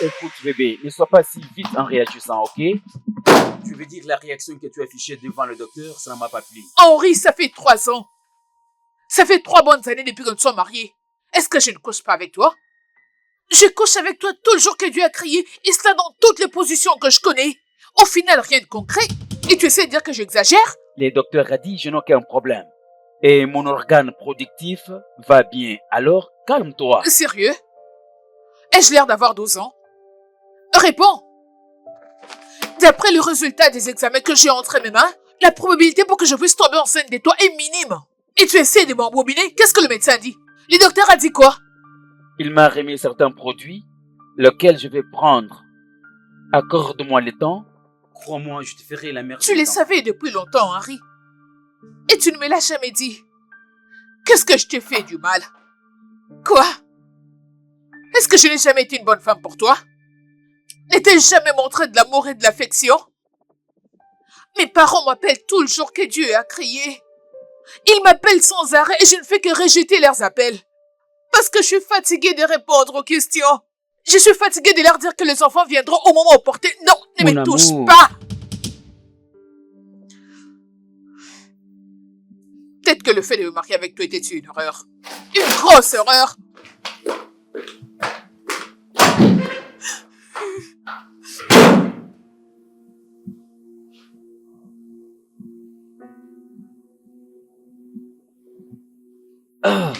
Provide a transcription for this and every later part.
Écoute, bébé, ne sois pas si vite en réagissant, ok? Tu veux dire la réaction que tu as affichée devant le docteur, ça ne m'a pas plu. Henri, ça fait 3 ans. Ça fait 3 bonnes années depuis que nous sommes mariés. Est-ce que je ne couche pas avec toi? Je couche avec toi tout le jour que Dieu a créé, et cela dans toutes les positions que je connais. Au final, rien de concret. Et tu essaies de dire que j'exagère? Le docteur a dit, je n'ai aucun problème. Et mon organe productif va bien. Alors, calme-toi. Sérieux? Ai-je l'air d'avoir 12 ans? Réponds! D'après le résultat des examens que j'ai entre mes mains, la probabilité pour que je puisse tomber enceinte de toi est minime. Et tu essaies de m'embobiner? Qu'est-ce que le médecin dit? Le docteur a dit quoi? Il m'a remis certains produits, lesquels je vais prendre. Accorde-moi le temps. Crois-moi, je te ferai la meilleure. Tu les savais depuis longtemps, Henri. Et tu ne me l'as jamais dit. Qu'est-ce que je t'ai fait du mal? Quoi? Est-ce que je n'ai jamais été une bonne femme pour toi? N'ai-je jamais montré de l'amour et de l'affection? Mes parents m'appellent tout le jour que Dieu a créé. Ils m'appellent sans arrêt et je ne fais que rejeter leurs appels. Parce que je suis fatiguée de répondre aux questions. Je suis fatiguée de leur dire que les enfants viendront au moment opportun. Non, ne me touche pas! Peut-être que le fait de me marier avec toi était une horreur. Une grosse horreur! Ah.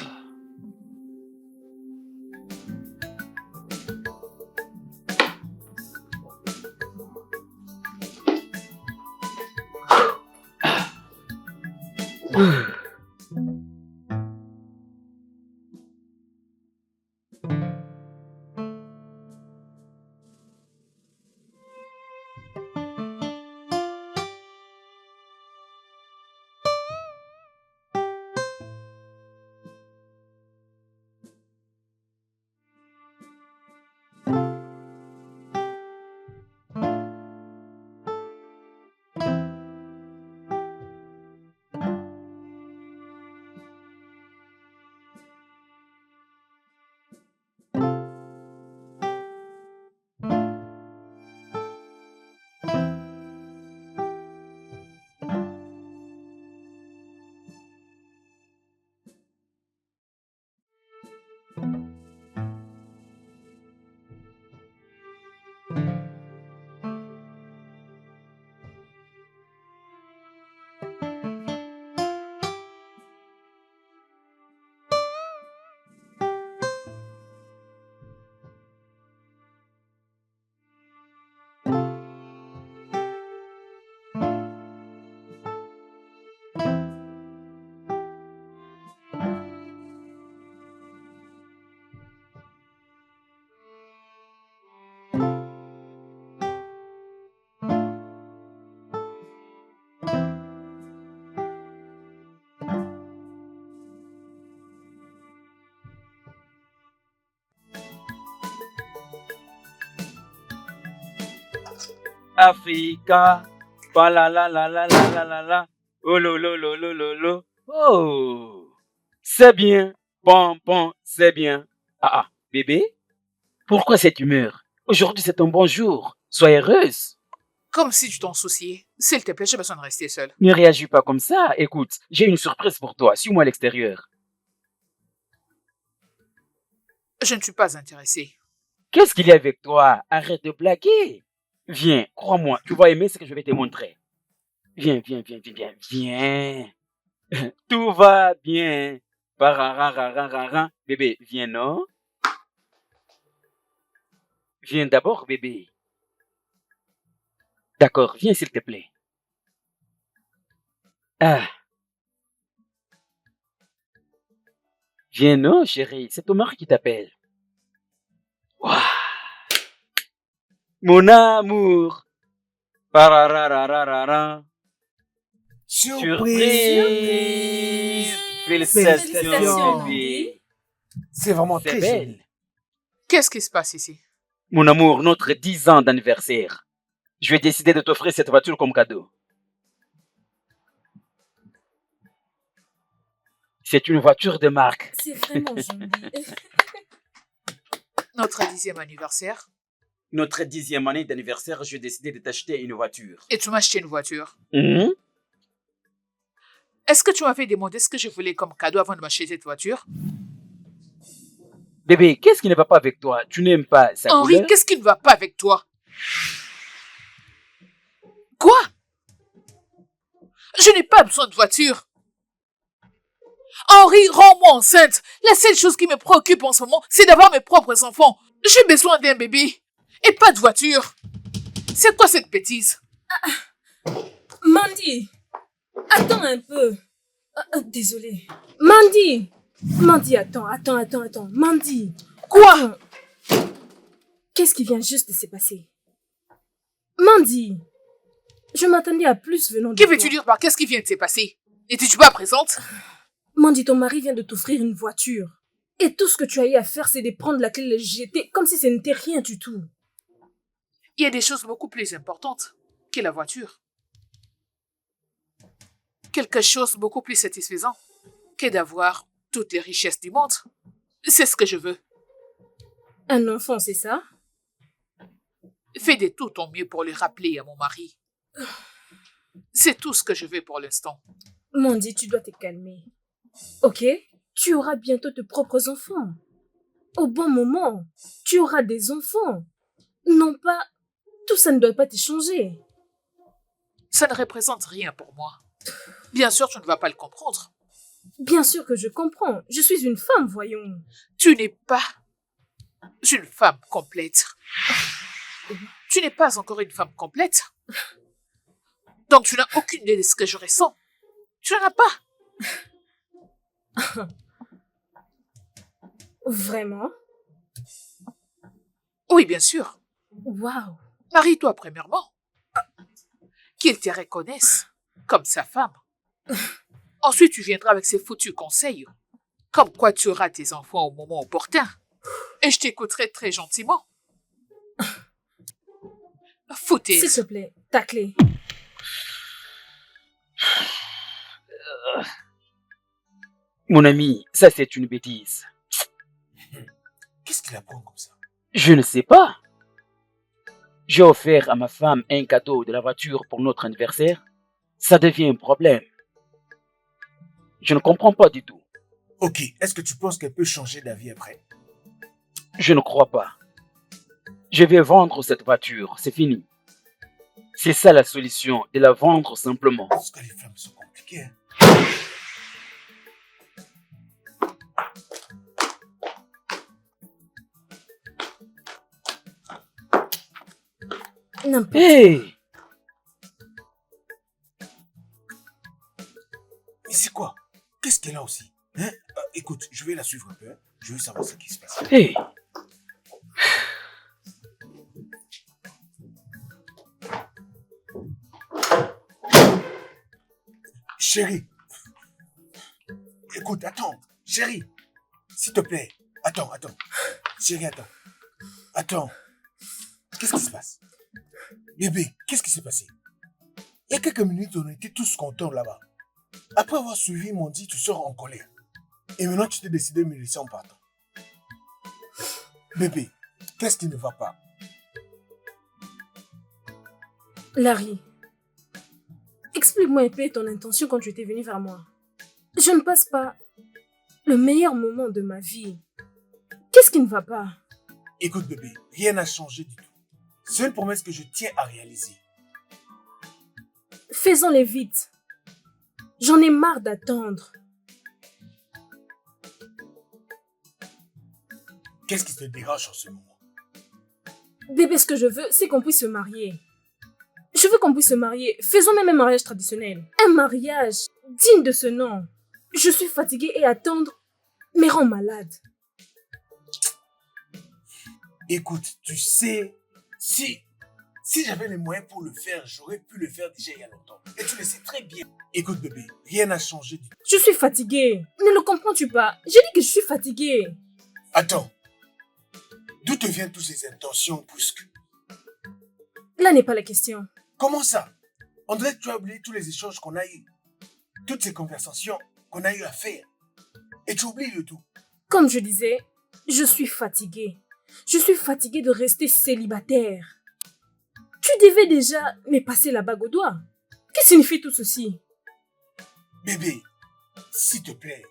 Africa, pa la la la la la la la la, oh lo lo lo lo lo lo, oh, c'est bien, bon bon, c'est bien. Ah, bébé, pourquoi cette humeur? Aujourd'hui c'est un bon jour, sois heureuse. Comme si tu t'en souciais. S'il te plaît, j'ai besoin de rester seule. Ne réagis pas comme ça, écoute, j'ai une surprise pour toi, suis-moi à l'extérieur. Je ne suis pas intéressée. Qu'est-ce qu'il y a avec toi? Arrête de blaguer. Viens, crois-moi, tu vas aimer ce que je vais te montrer. Viens, viens, viens, viens, viens, viens. Tout va bien. Parararararara. Bébé, viens, non? Viens d'abord, bébé. D'accord, viens s'il te plaît. Ah. Viens, non, chérie, c'est ton mari qui t'appelle. Waouh. Mon amour. Parararararara. Surprise. Félicitations, bébé. C'est vraiment C'est très belle. joli. Qu'est-ce qui se passe ici? Mon amour, notre 10 ans d'anniversaire. Je vais décider de t'offrir cette voiture comme cadeau. C'est une voiture de marque. C'est vraiment joli. Notre 10e anniversaire? notre 10e année d'anniversaire, j'ai décidé de t'acheter une voiture. Et tu m'as acheté une voiture. Mhm. Est-ce que tu m'avais demandé ce que je voulais comme cadeau avant de m'acheter cette voiture? Bébé, qu'est-ce qui ne va pas avec toi? Tu n'aimes pas sa Henri, couleur? qu'est-ce qui ne va pas avec toi? Quoi? Je n'ai pas besoin de voiture. Henri, rends-moi enceinte. La seule chose qui me préoccupe en ce moment, c'est d'avoir mes propres enfants. J'ai besoin d'un bébé. Et pas de voiture. C'est quoi cette bêtise? Mandy, attends un peu. Désolée. Mandy, attends. Mandy, Quoi? qu'est-ce qui vient juste de se passer? Mandy, je m'attendais à plus venant de Que toi. veux-tu dire par qu'est-ce qui vient de se passer? N'étais-tu pas présente? Mandy, ton mari vient de t'offrir une voiture. Et tout ce que tu as eu à faire, c'est de prendre la clé et le jeter comme si ce n'était rien du tout. Il y a des choses beaucoup plus importantes que la voiture. Quelque chose beaucoup plus satisfaisant que d'avoir toutes les richesses du monde. C'est ce que je veux. Un enfant, c'est ça? Fais de tout ton mieux pour le rappeler à mon mari. C'est tout ce que je veux pour l'instant. Mandy, tu dois te calmer. Ok? Tu auras bientôt tes propres enfants. Au bon moment, tu auras des enfants. Non pas... Tout ça ne doit pas te changer. Ça ne représente rien pour moi. Bien sûr, tu ne vas pas le comprendre. Bien sûr que je comprends. Je suis une femme, voyons. Tu n'es pas une femme complète. Tu n'es pas encore une femme complète. Donc tu n'as aucune idée de ce que je ressens. Tu n'en as pas. Vraiment? Oui, bien sûr. Waouh. Marie-toi premièrement. Qu'il te reconnaisse comme sa femme. Ensuite, tu viendras avec ces foutus conseils. Comme quoi tu auras tes enfants au moment opportun. Et je t'écouterai très gentiment. Foutaise. S'il te plaît, ta clé. Mon ami, ça c'est une bêtise. Qu'est-ce qu'il apprend comme ça? Je ne sais pas. J'ai offert à ma femme un cadeau de la voiture pour notre anniversaire. Ça devient un problème. Je ne comprends pas du tout. Ok, est-ce que tu penses qu'elle peut changer d'avis après? Je ne crois pas. Je vais vendre cette voiture, c'est fini. C'est ça la solution, de la vendre simplement. Parce que les femmes sont compliquées. Hein? N'importe. Hey! Mais c'est quoi? Qu'est-ce qu'elle a aussi? Hein? Écoute, je vais la suivre un peu. Hein? Je veux savoir ce qui se passe. Hey! Chérie. Écoute, attends. Chérie. S'il te plaît. Attends. Chérie, attends. Attends. Qu'est-ce qui se passe? Bébé, qu'est-ce qui s'est passé? Il y a quelques minutes, on était tous contents là-bas. Après avoir suivi mon dit, tu sors en colère. Et maintenant, tu t'es décidé de me laisser en partant. Bébé, qu'est-ce qui ne va pas? Larry, explique-moi un peu ton intention quand tu étais venu vers moi. Je ne passe pas le meilleur moment de ma vie. Qu'est-ce qui ne va pas? Écoute bébé, rien n'a changé du tout. C'est une promesse que je tiens à réaliser. Faisons-les vite. J'en ai marre d'attendre. Qu'est-ce qui te dérange en ce moment? Bébé, ce que je veux, c'est qu'on puisse se marier. Je veux qu'on puisse se marier. Faisons même un mariage traditionnel. Un mariage digne de ce nom. Je suis fatiguée et attendre me rend malade. Écoute, tu sais, si j'avais les moyens pour le faire, j'aurais pu le faire déjà il y a longtemps. Et tu le sais très bien. Écoute bébé, rien n'a changé du tout. Je suis fatiguée. Ne le comprends-tu pas? J'ai dit que je suis fatiguée. Attends. D'où te viennent toutes ces intentions brusques? Là n'est pas la question. Comment ça? On dirait que tu as oublié tous les échanges qu'on a eus. Toutes ces conversations qu'on a eu à faire. Et tu oublies le tout. Comme je disais, je suis fatiguée. Je suis fatiguée de rester célibataire. Tu devais déjà me passer la bague au doigt. Que signifie tout ceci? Bébé, s'il te plaît.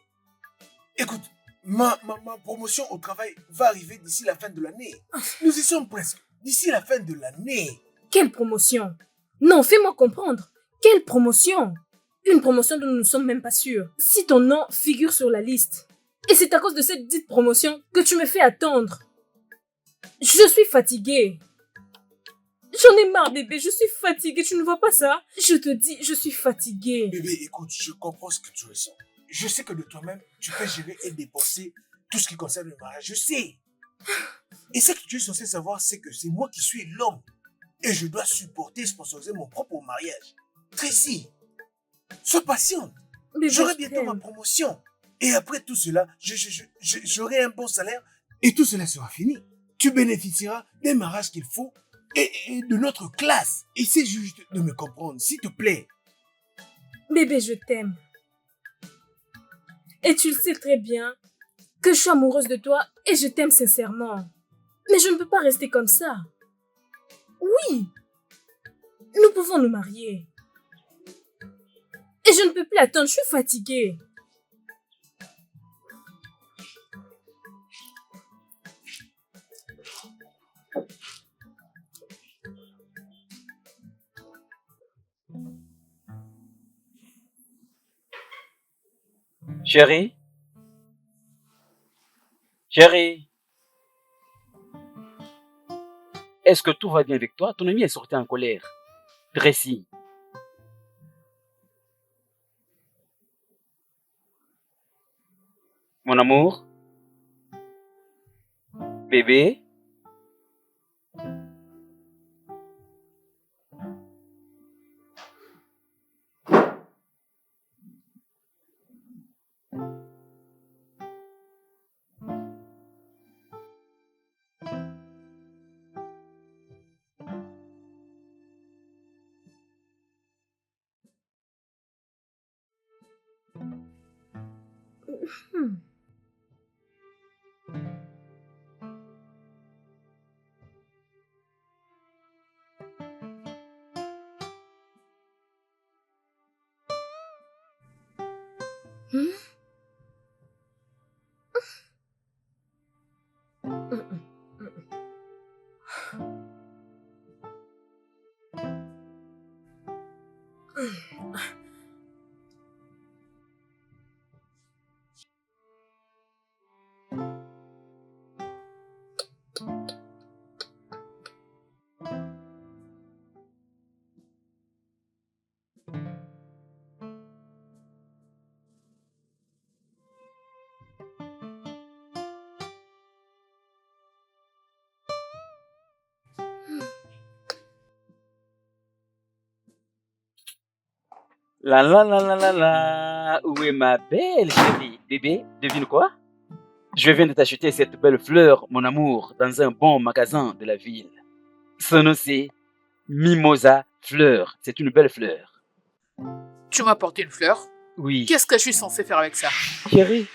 Écoute, ma promotion au travail va arriver d'ici la fin de l'année. Nous y sommes presque. D'ici la fin de l'année. Quelle promotion? Non, fais-moi comprendre. Quelle promotion? Une promotion dont nous ne sommes même pas sûrs. Si ton nom figure sur la liste. Et c'est à cause de cette dite promotion que tu me fais attendre. Je suis fatiguée. J'en ai marre, bébé. Je suis fatiguée. Tu ne vois pas ça? Je te dis, je suis fatiguée. Bébé, écoute, je comprends ce que tu ressens. Je sais que de toi-même, tu peux gérer et dépenser tout ce qui concerne le mariage. Je sais. Et ce que tu es censé savoir, c'est que c'est moi qui suis l'homme. Et je dois supporter et sponsoriser mon propre mariage. Tracy, sois patiente. Bébé, J'aurai je bientôt ma t'aime. promotion. Et après tout cela, j'aurai un bon salaire et tout cela sera fini. Tu bénéficieras des mariages qu'il faut et de notre classe. Essaie juste de me comprendre, s'il te plaît. Bébé, je t'aime. Et tu le sais très bien que je suis amoureuse de toi et je t'aime sincèrement. Mais je ne peux pas rester comme ça. Oui, nous pouvons nous marier. Et je ne peux plus attendre, je suis fatiguée. Chérie? Chérie? Est-ce que tout va bien avec toi? Ton ami est sorti en colère. Tracy. Mon amour? Bébé? Hmm. Hmm? La la la la la la. Où est ma belle chérie? Bébé, devine quoi? Je viens de t'acheter cette belle fleur, mon amour, dans un bon magasin de la ville. Son nom c'est Mimosa Fleur. C'est une belle fleur. Tu m'as apporté une fleur. Oui. Qu'est-ce que je suis censé faire avec ça? Chérie,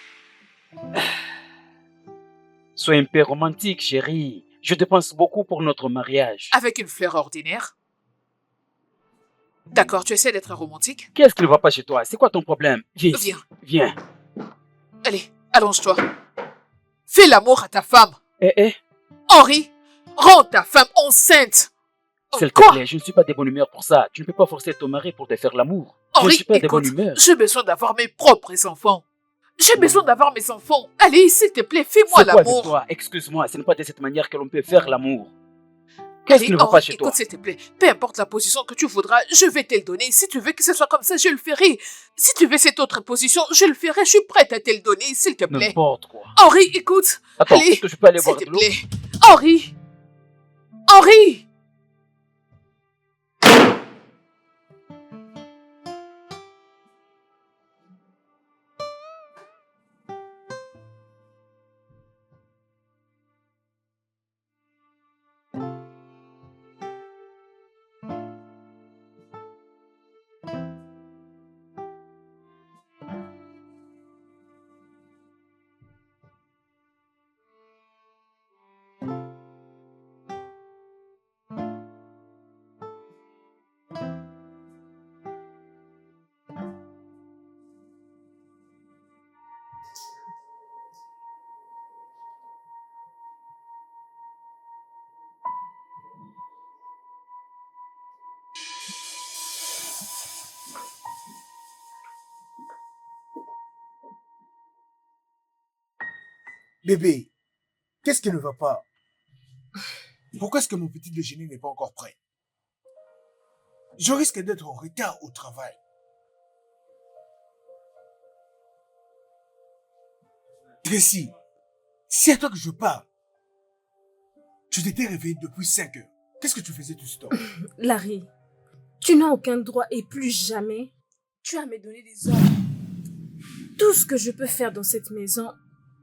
sois un peu romantique, chérie. Je dépense beaucoup pour notre mariage. Avec une fleur ordinaire? D'accord, tu essaies d'être romantique? Qu'est-ce qui ne va pas chez toi? C'est quoi ton problème? Viens ici. Viens, Viens. allez, allonge-toi. Fais l'amour à ta femme. Eh, Henri, rends ta femme enceinte. s'il te Quoi? plaît, je ne suis pas de bonne humeur pour ça. Tu ne peux pas forcer ton mari pour te faire l'amour. Je ne Henri, suis pas de bonne écoute, humeur. j'ai besoin d'avoir mes propres enfants. J'ai besoin d'avoir mes enfants. Allez, s'il te plaît, fais-moi C'est quoi avec l'amour. toi? Excuse-moi, ce n'est pas de cette manière que l'on peut faire l'amour. Qu'est-ce qui Allez, ne va pas Henri, chez écoute, toi? s'il te plaît, peu importe la position que tu voudras, je vais te le donner. Si tu veux que ce soit comme ça, je le ferai. Si tu veux cette autre position, je le ferai. Je suis prête à te le donner, s'il te plaît. N'importe quoi. Henri, écoute. Attends, Allez, est-ce que je peux aller s'il boire te de l'eau? plaît. Henri. Henri. Bébé, qu'est-ce qui ne va pas? Pourquoi est-ce que mon petit déjeuner n'est pas encore prêt? Je risque d'être en retard au travail. Tracy, c'est à toi que je parle. Tu t'étais réveillé depuis 5 heures. Qu'est-ce que tu faisais tout ce temps? Larry, tu n'as aucun droit et plus jamais tu as à me donner des ordres. Tout ce que je peux faire dans cette maison,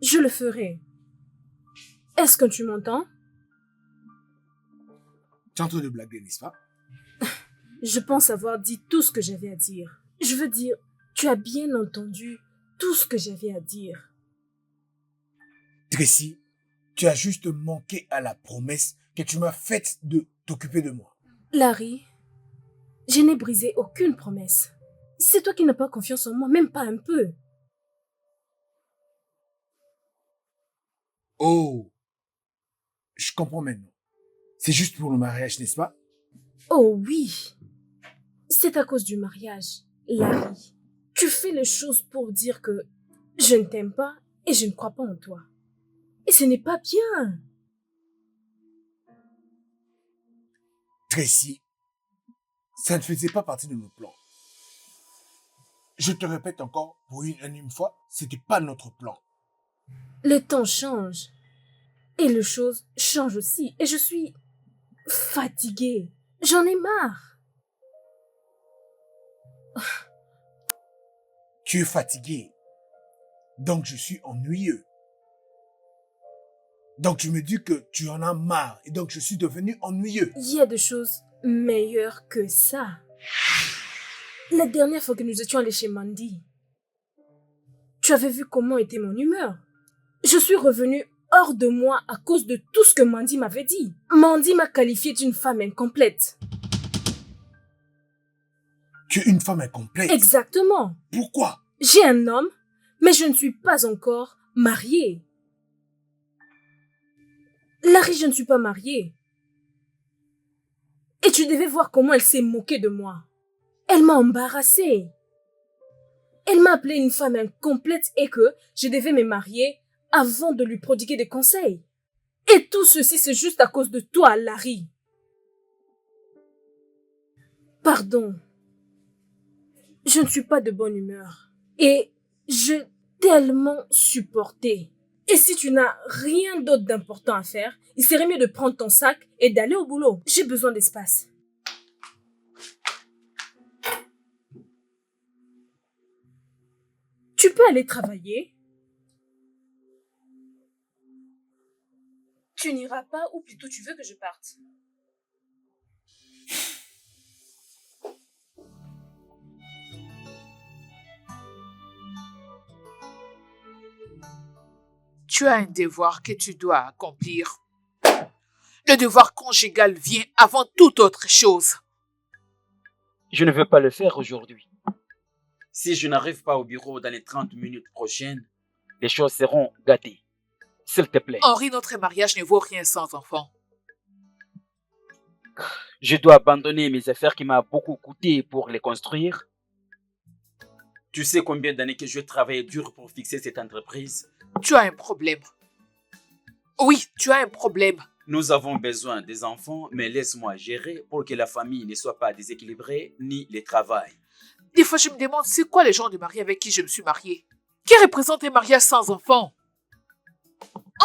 je le ferai. Est-ce que tu m'entends? Tu es en train de blaguer, n'est-ce pas? Je pense avoir dit tout ce que j'avais à dire. Je veux dire, tu as bien entendu tout ce que j'avais à dire. Tracy, tu as juste manqué à la promesse que tu m'as faite de t'occuper de moi. Larry, je n'ai brisé aucune promesse. C'est toi qui n'as pas confiance en moi, même pas un peu. Oh, je comprends maintenant. C'est juste pour le mariage, n'est-ce pas? Oh oui, c'est à cause du mariage. Larry, tu fais les choses pour dire que je ne t'aime pas et je ne crois pas en toi. Et ce n'est pas bien. Tracy, ça ne faisait pas partie de nos plans. Je te répète encore, pour une énième fois, c'était pas notre plan. Le temps change. Et les choses changent aussi. Et je suis fatiguée. J'en ai marre. Tu es fatigué. Donc je suis ennuyeux. Donc tu me dis que tu en as marre. Et donc je suis devenu ennuyeux. Il y a des choses meilleures que ça. La dernière fois que nous étions allés chez Mandy, tu avais vu comment était mon humeur. Je suis revenue hors de moi à cause de tout ce que Mandy m'avait dit. Mandy m'a qualifiée d'une femme incomplète. Tu es une femme incomplète. Exactement. Pourquoi? J'ai un homme, mais je ne suis pas encore mariée. Larry, je ne suis pas mariée. Et tu devais voir comment elle s'est moquée de moi. Elle m'a embarrassée. Elle m'a appelée une femme incomplète et que je devais me marier avant de lui prodiguer des conseils. Et tout ceci, c'est juste à cause de toi, Larry. Pardon. Je ne suis pas de bonne humeur. Et j'ai tellement supporté. Et si tu n'as rien d'autre d'important à faire, il serait mieux de prendre ton sac et d'aller au boulot. J'ai besoin d'espace. Tu peux aller travailler. Tu n'iras pas ou plutôt tu veux que je parte? Tu as un devoir que tu dois accomplir. Le devoir conjugal vient avant toute autre chose. Je ne veux pas le faire aujourd'hui. Si je n'arrive pas au bureau dans les 30 minutes prochaines, les choses seront gâtées. S'il te plaît. Henri, notre mariage ne vaut rien sans enfant. Je dois abandonner mes affaires qui m'ont beaucoup coûté pour les construire. Tu sais combien d'années que je travaille dur pour fixer cette entreprise? Tu as un problème. Oui, tu as un problème. Nous avons besoin des enfants, mais laisse-moi gérer pour que la famille ne soit pas déséquilibrée ni le travail. Des fois, je me demande c'est quoi les gens de mariés avec qui je me suis mariée. Qui représente un mariage sans enfant?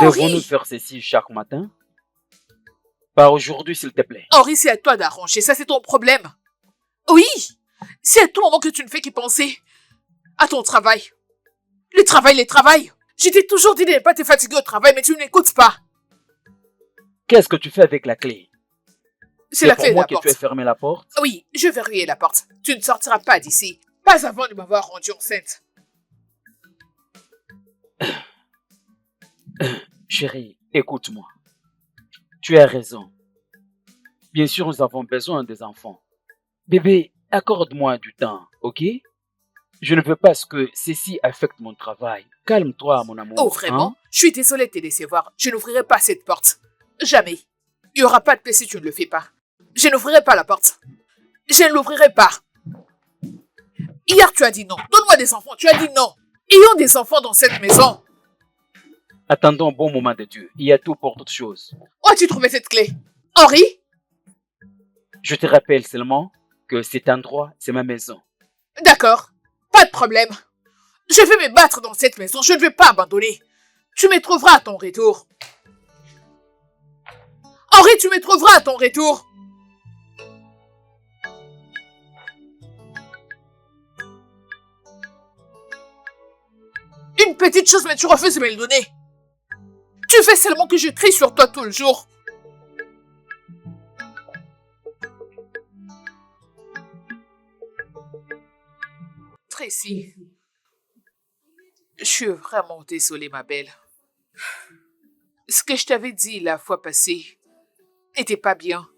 Devons-nous Henri, faire ceci chaque matin? Pas aujourd'hui, s'il te plaît. Henri, c'est à toi d'arranger. Ça, c'est ton problème. Oui, c'est à tout moment que tu ne fais qu'y penser. À ton travail. Le travail. Je t'ai toujours dit de ne pas te fatiguer au travail, mais tu n'écoutes pas. Qu'est-ce que tu fais avec la clé? C'est la clé de pour moi la que porte. tu as fermé la porte? Oui, je vais verrouiller la porte. Tu ne sortiras pas d'ici. Pas avant de m'avoir rendue enceinte. Chérie, écoute-moi. Tu as raison. Bien sûr, nous avons besoin des enfants. Bébé, accorde-moi du temps, ok? Je ne veux pas que ceci affecte mon travail. Calme-toi, mon amour. Oh, vraiment? Hein? Je suis désolée de te décevoir. Je n'ouvrirai pas cette porte. Jamais. Il n'y aura pas de paix si tu ne le fais pas. Je n'ouvrirai pas la porte. Je ne l'ouvrirai pas. Hier, tu as dit non. Donne-moi des enfants. Tu as dit non. Ayons des enfants dans cette maison. Attendons un bon moment de Dieu. Il y a tout pour toute chose. Où as-tu trouvé cette clé? Henri? Je te rappelle seulement que cet endroit, c'est ma maison. D'accord, pas de problème. Je vais me battre dans cette maison, je ne vais pas abandonner. Tu me trouveras à ton retour. Henri, tu me trouveras à ton retour. Une petite chose, mais tu refuses de me le donner. Tu fais seulement que je crie sur toi tout le jour. Tracy, je suis vraiment désolée, ma belle. Ce que je t'avais dit la fois passée n'était pas bien.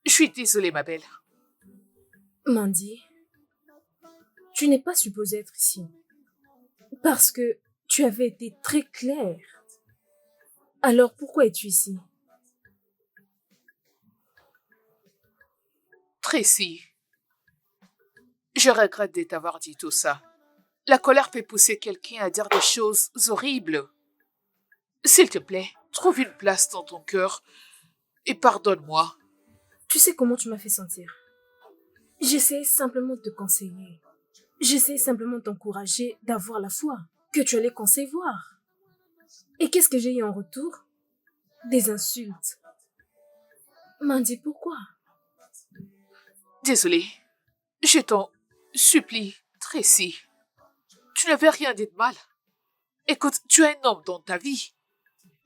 Je suis désolée, ma belle. Mandy, tu n'es pas supposée être ici. Parce que tu avais été très claire. Alors pourquoi es-tu ici? Tracy, je regrette de t'avoir dit tout ça. La colère peut pousser quelqu'un à dire des choses horribles. S'il te plaît, trouve une place dans ton cœur et pardonne-moi. Tu sais comment tu m'as fait sentir. J'essayais simplement de te conseiller. J'essayais simplement de t'encourager d'avoir la foi que tu allais concevoir. Et qu'est-ce que j'ai eu en retour? Des insultes. Mandy, pourquoi? Désolée, je t'en supplie, Tracy. Tu n'avais rien dit de mal. Écoute, tu as un homme dans ta vie.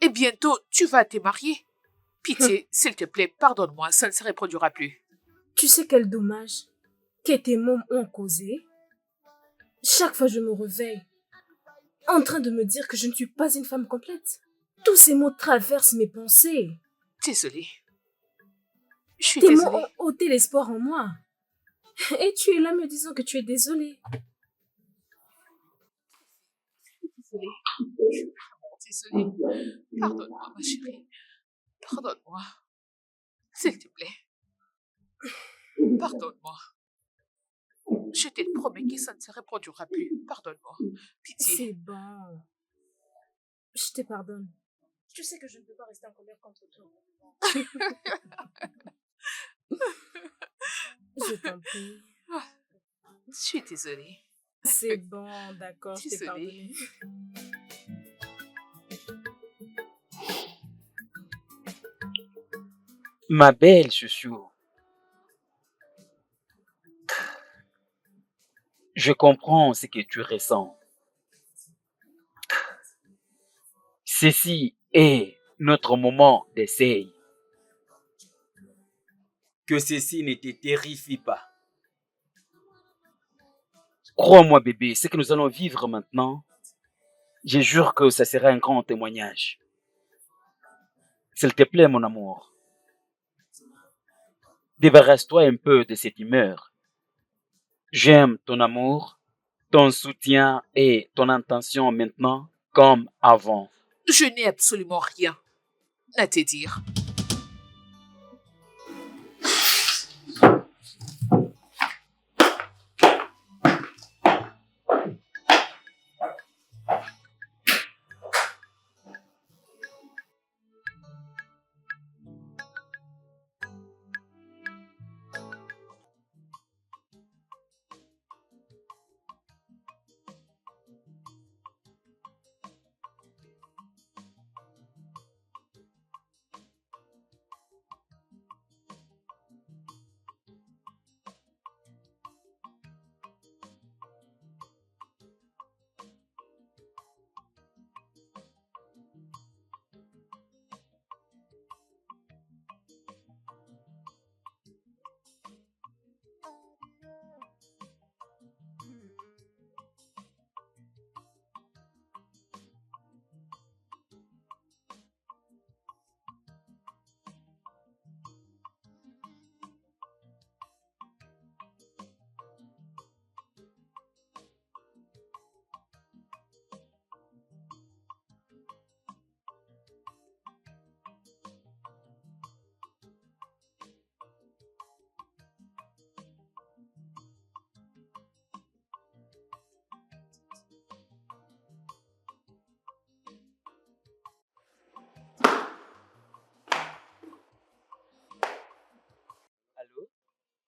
Et bientôt, tu vas te marier. Pitié, s'il te plaît, pardonne-moi, ça ne se reproduira plus. Tu sais quel dommage que tes mômes ont causé? Chaque fois je me réveille, en train de me dire que je ne suis pas une femme complète. Tous ces mots traversent mes pensées. Désolée. Je suis Tes mots désolée. ont ôté l'espoir en moi. Et tu es là me disant que tu es désolée. Désolée. Je suis vraiment désolée. Pardonne-moi, ma chérie. Pardonne-moi. S'il te plaît. Pardonne-moi. Je te promets que ça ne se reproduira plus. Pardonne-moi. Pitié. C'est bon. Je te pardonne. Tu sais que je ne peux pas rester en colère contre toi. Je t'en prie. Je suis désolée. C'est bon, d'accord, je t'ai Désolée. pardonné. Ma belle chouchou, je comprends ce que tu ressens. Ceci est notre moment d'essai. Que ceci ne te terrifie pas. Crois-moi, bébé, ce que nous allons vivre maintenant, je jure que ça sera un grand témoignage. S'il te plaît, mon amour, débarrasse-toi un peu de cette humeur. J'aime ton amour, ton soutien et ton intention maintenant comme avant. Je n'ai absolument rien à te dire.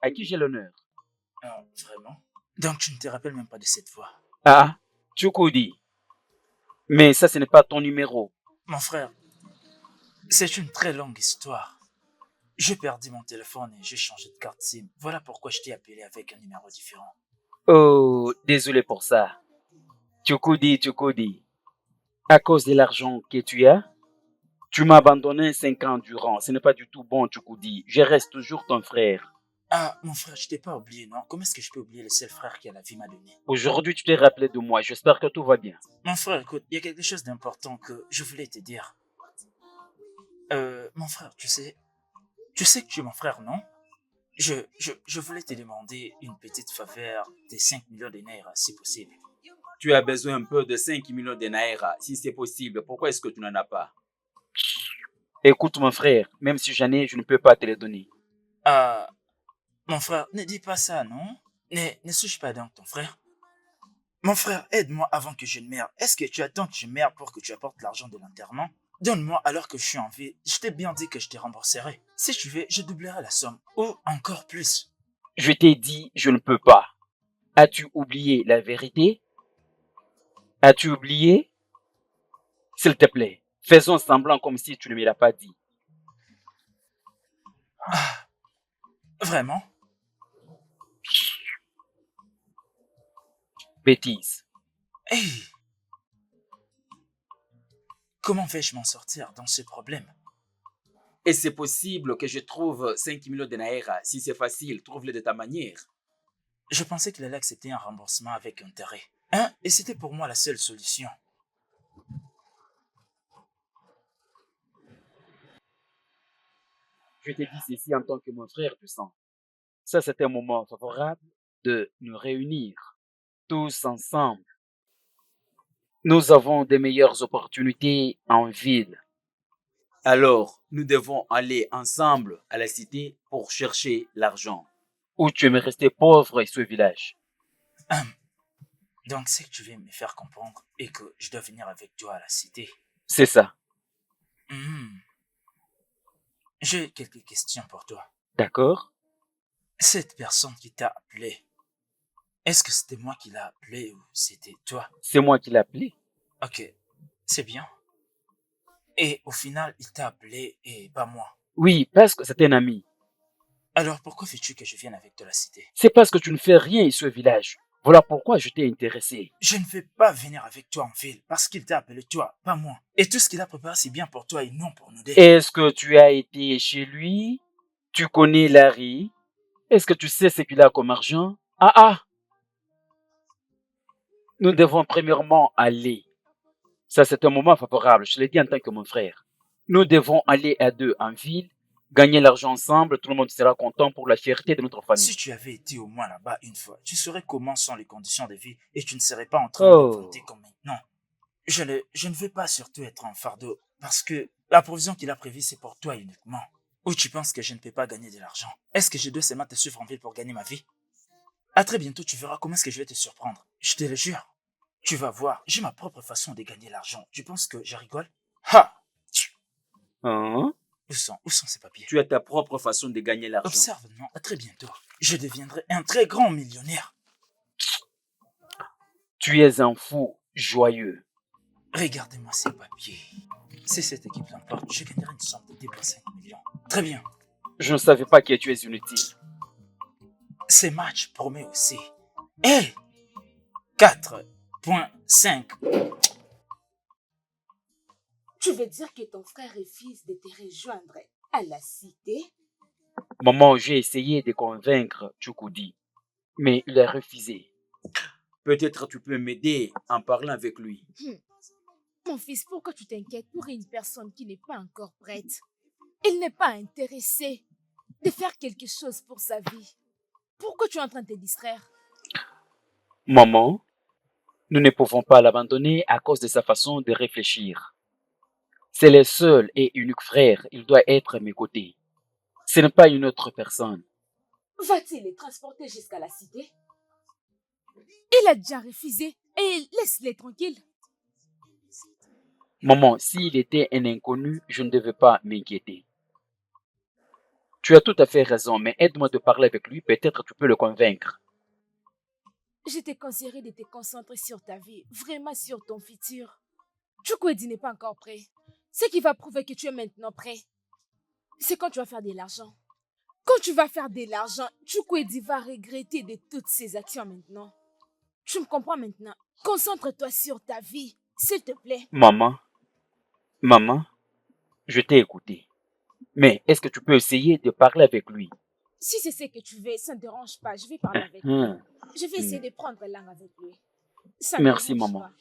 À qui j'ai l'honneur? Ah, vraiment? Donc tu ne te rappelles même pas de cette voix? Ah, Chukudi. Mais ça, ce n'est pas ton numéro. Mon frère, c'est une très longue histoire. J'ai perdu mon téléphone et j'ai changé de carte SIM. Voilà pourquoi je t'ai appelé avec un numéro différent. Oh, désolé pour ça. Chukudi. À cause de l'argent que tu as, tu m'as abandonné 5 ans durant. Ce n'est pas du tout bon, Chukudi. Je reste toujours ton frère. Ah, mon frère, je t'ai pas oublié, non? Comment est-ce que je peux oublier le seul frère que la vie m'a donné? Aujourd'hui, tu t'es rappelé de moi. J'espère que tout va bien. Mon frère, écoute, il y a quelque chose d'important que je voulais te dire. Mon frère, tu sais que tu es mon frère, non? Je voulais te demander une petite faveur de 5 millions de naira, si possible. Tu as besoin un peu de 5 millions de naira, si c'est possible. Pourquoi est-ce que tu n'en as pas? Écoute, mon frère, même si j'en ai, je ne peux pas te les donner. Ah, mon frère, ne dis pas ça, non? Ne suis-je pas donc ton frère? Mon frère, aide-moi avant que je ne meure. Est-ce que tu attends que je meure pour que tu apportes l'argent de l'enterrement? Donne-moi alors que je suis en vie. Je t'ai bien dit que je te rembourserai. Si tu veux, je doublerai la somme. Ou encore plus. Je t'ai dit, je ne peux pas. As-tu oublié la vérité? As-tu oublié? S'il te plaît, faisons semblant comme si tu ne me l'as pas dit. Ah, vraiment? Bêtise. Hey! Comment vais-je m'en sortir dans ce problème? Et c'est possible que je trouve 5 millions de naira. Si c'est facile, trouve-le de ta manière. Je pensais qu'il allait accepter un remboursement avec intérêt. Hein? Et c'était pour moi la seule solution. Je te dis ceci en tant que mon frère du sang. Ça, c'est un moment favorable de nous réunir tous ensemble. Nous avons des meilleures opportunités en ville. Alors, nous devons aller ensemble à la cité pour chercher l'argent. Ou tu aimerais rester pauvre sur le village? Hum. Donc c'est que tu veux me faire comprendre et que je dois venir avec toi à la cité. C'est ça. Hmm. J'ai quelques questions pour toi. D'accord? Cette personne qui t'a appelé, est-ce que c'était moi qui l'ai appelé ou c'était toi? C'est moi qui l'ai appelé. Ok, c'est bien. Et au final, il t'a appelé et pas moi. Oui, parce que c'est un ami. Alors pourquoi veux-tu que je vienne avec toi à la cité? C'est parce que tu ne fais rien ici au village. Voilà pourquoi je t'ai intéressé. Je ne vais pas venir avec toi en ville parce qu'il t'a appelé toi, pas moi. Et tout ce qu'il a préparé, c'est bien pour toi et non pour nous deux. Est-ce que tu as été chez lui? Tu connais Larry? Est-ce que tu sais ce qu'il a comme argent? Ah! Nous devons premièrement aller. Ça, c'est un moment favorable. Je l'ai dit en tant que mon frère. Nous devons aller à deux en ville, gagner l'argent ensemble. Tout le monde sera content pour la fierté de notre famille. Si tu avais été au moins là-bas une fois, tu saurais comment sont les conditions de vie et tu ne serais pas en train d'inventer comme maintenant. Je ne veux pas surtout être en fardeau parce que la provision qu'il a prévue, c'est pour toi uniquement. Ou tu penses que je ne peux pas gagner de l'argent? Est-ce que je dois seulement te suivre en ville pour gagner ma vie? À très bientôt, tu verras comment est-ce que je vais te surprendre. Je te le jure. Tu vas voir, j'ai ma propre façon de gagner l'argent. Tu penses que je rigole? Ha! Hein? Où sont ces papiers? Tu as ta propre façon de gagner l'argent. Observe-moi, à très bientôt. Je deviendrai un très grand millionnaire. Tu es un fou joyeux. Regardez-moi ces papiers. Si cette équipe l'emporte, je gagnerai une somme de 2,5 millions. Très bien. Je ne savais pas que tu es inutile. Ces matchs promet aussi. Hé! 4,5. Tu veux dire que ton frère refuse de te rejoindre à la cité? Maman, j'ai essayé de convaincre Chukudi, mais il a refusé. Peut-être tu peux m'aider en parlant avec lui. Mon fils, pourquoi tu t'inquiètes pour une personne qui n'est pas encore prête? Il n'est pas intéressé de faire quelque chose pour sa vie. Pourquoi tu es en train de te distraire? Maman, nous ne pouvons pas l'abandonner à cause de sa façon de réfléchir. C'est le seul et unique frère, il doit être à mes côtés. Ce n'est pas une autre personne. Va-t-il les transporter jusqu'à la cité? Il a déjà refusé et laisse-les tranquilles. Maman, s'il était un inconnu, je ne devais pas m'inquiéter. Tu as tout à fait raison, mais aide-moi de parler avec lui, peut-être tu peux le convaincre. Je t'ai conseillé de te concentrer sur ta vie, vraiment sur ton futur. Chukwudi n'est pas encore prêt. Ce qui va prouver que tu es maintenant prêt, c'est quand tu vas faire de l'argent. Quand tu vas faire de l'argent, Chukwudi va regretter de toutes ses actions maintenant. Tu me comprends maintenant? Concentre-toi sur ta vie, s'il te plaît. Maman, je t'ai écouté. Mais est-ce que tu peux essayer de parler avec lui? Si c'est ce que tu veux, ça ne te dérange pas. Je vais parler avec lui. Hum, Je vais essayer de prendre langue avec lui. Ça ne Merci, dérange maman. pas.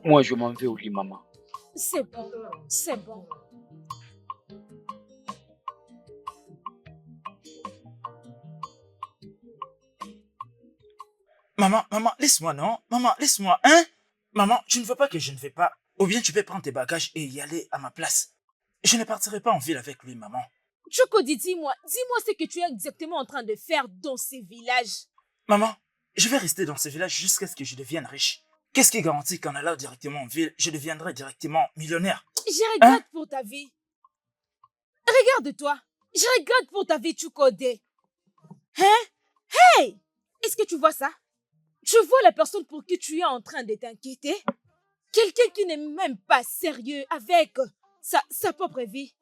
Moi, je m'en vais au lit, maman. C'est bon, c'est bon. Maman, laisse-moi, non? Maman, laisse-moi, hein? Maman, tu ne veux pas que je ne vais pas? Ou bien tu peux prendre tes bagages et y aller à ma place. Je ne partirai pas en ville avec lui, maman. Chukwudi, dis-moi ce que tu es exactement en train de faire dans ces villages. Maman, je vais rester dans ce village jusqu'à ce que je devienne riche. Qu'est-ce qui garantit qu'en allant directement en ville, je deviendrai directement millionnaire? Je regrette pour ta vie. Regarde-toi. Je regrette pour ta vie, Chukwudi. Hein? Hey! Est-ce que tu vois ça? Tu vois la personne pour qui tu es en train de t'inquiéter? Quelqu'un qui n'est même pas sérieux avec sa propre vie.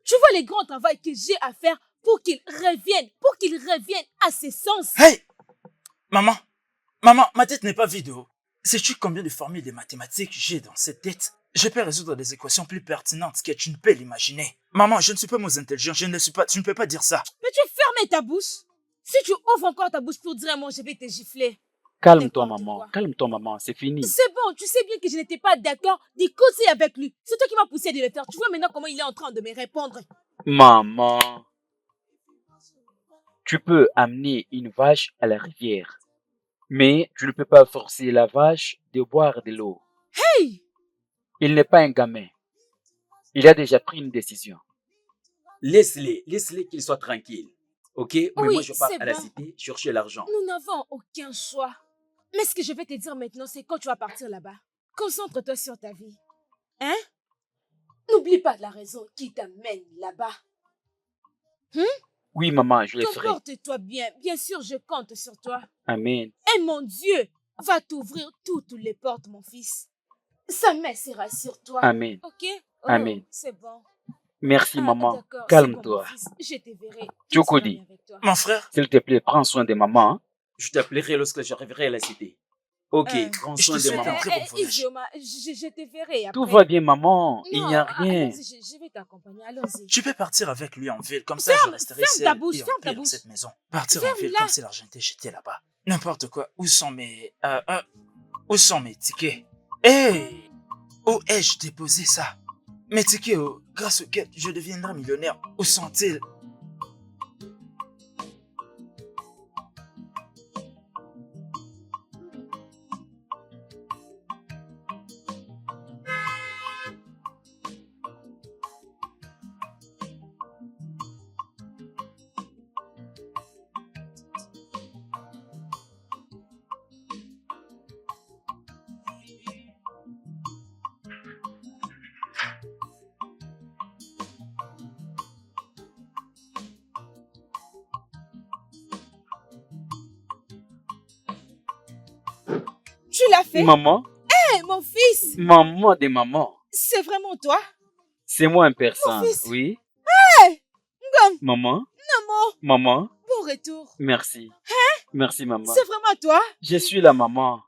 Tu vois les grands travaux que j'ai à faire pour qu'il revienne à ses sens. Hey! Maman, ma tête n'est pas vide. Oh. Sais-tu combien de formules de mathématiques j'ai dans cette tête? Je peux résoudre des équations plus pertinentes que tu ne peux l'imaginer. Maman, je ne suis pas moins intelligent, tu ne peux pas dire ça. Peux-tu fermer ta bouche? Si tu ouvres encore ta bouche pour dire un mot, je vais te gifler. Calme-toi, N'importe maman. quoi. Calme-toi, maman. C'est fini. C'est bon, tu sais bien que je n'étais pas d'accord de causer avec lui. C'est toi qui m'as poussé de le faire. Tu vois maintenant comment il est en train de me répondre. Maman, tu peux amener une vache à la rivière, mais tu ne peux pas forcer la vache de boire de l'eau. Hey! Il n'est pas un gamin. Il a déjà pris une décision. Laisse-les qu'il soit tranquille. Ok? Mais Oui, moi, je pars c'est à la bon. cité chercher l'argent. Nous n'avons aucun choix. Mais ce que je vais te dire maintenant, c'est quand tu vas partir là-bas, concentre-toi sur ta vie. Hein? N'oublie pas la raison qui t'amène là-bas. Oui, maman, je le ferai. Comporte-toi bien. Bien sûr, je compte sur toi. Amen. Et mon Dieu va t'ouvrir toutes les portes, mon fils. Sa main sera sur toi. Amen. Ok? Oh, Amen. c'est bon. Merci, Ah, maman. d'accord, c'est bon, Calme-toi. mon fils. Je te verrai. Chukwudi. Tout sera bien avec toi. Mon frère, S'il te plaît, prends soin de maman. Hein. Je t'appellerai lorsque j'arriverai à la cité. Ok, prends je te soin de souhaite un maman. très bon voyage. Idioma, je te verrai après. Tout va bien, maman. Il n'y a Non, rien. allons-y, je vais t'accompagner. Allons-y. Tu peux partir avec lui en ville, comme ça je resterai ferme seul ta bouche, et en ferme ta paix dans bouche. cette maison. Partir en ville Ferme-la. comme si l'argent était jeté là-bas. N'importe quoi. Où sont mes tickets? Hey! Où ai-je déposé ça? Mes tickets, grâce auxquels je deviendrai millionnaire, où sont-ils? Tu l'as fait? Maman, Hey, mon fils! maman de maman. C'est vraiment toi? C'est moi en personne. fils. Oui. Hey! Ngom, Maman, maman, maman, bon retour. merci. Merci, maman. C'est vraiment toi? Je suis la maman.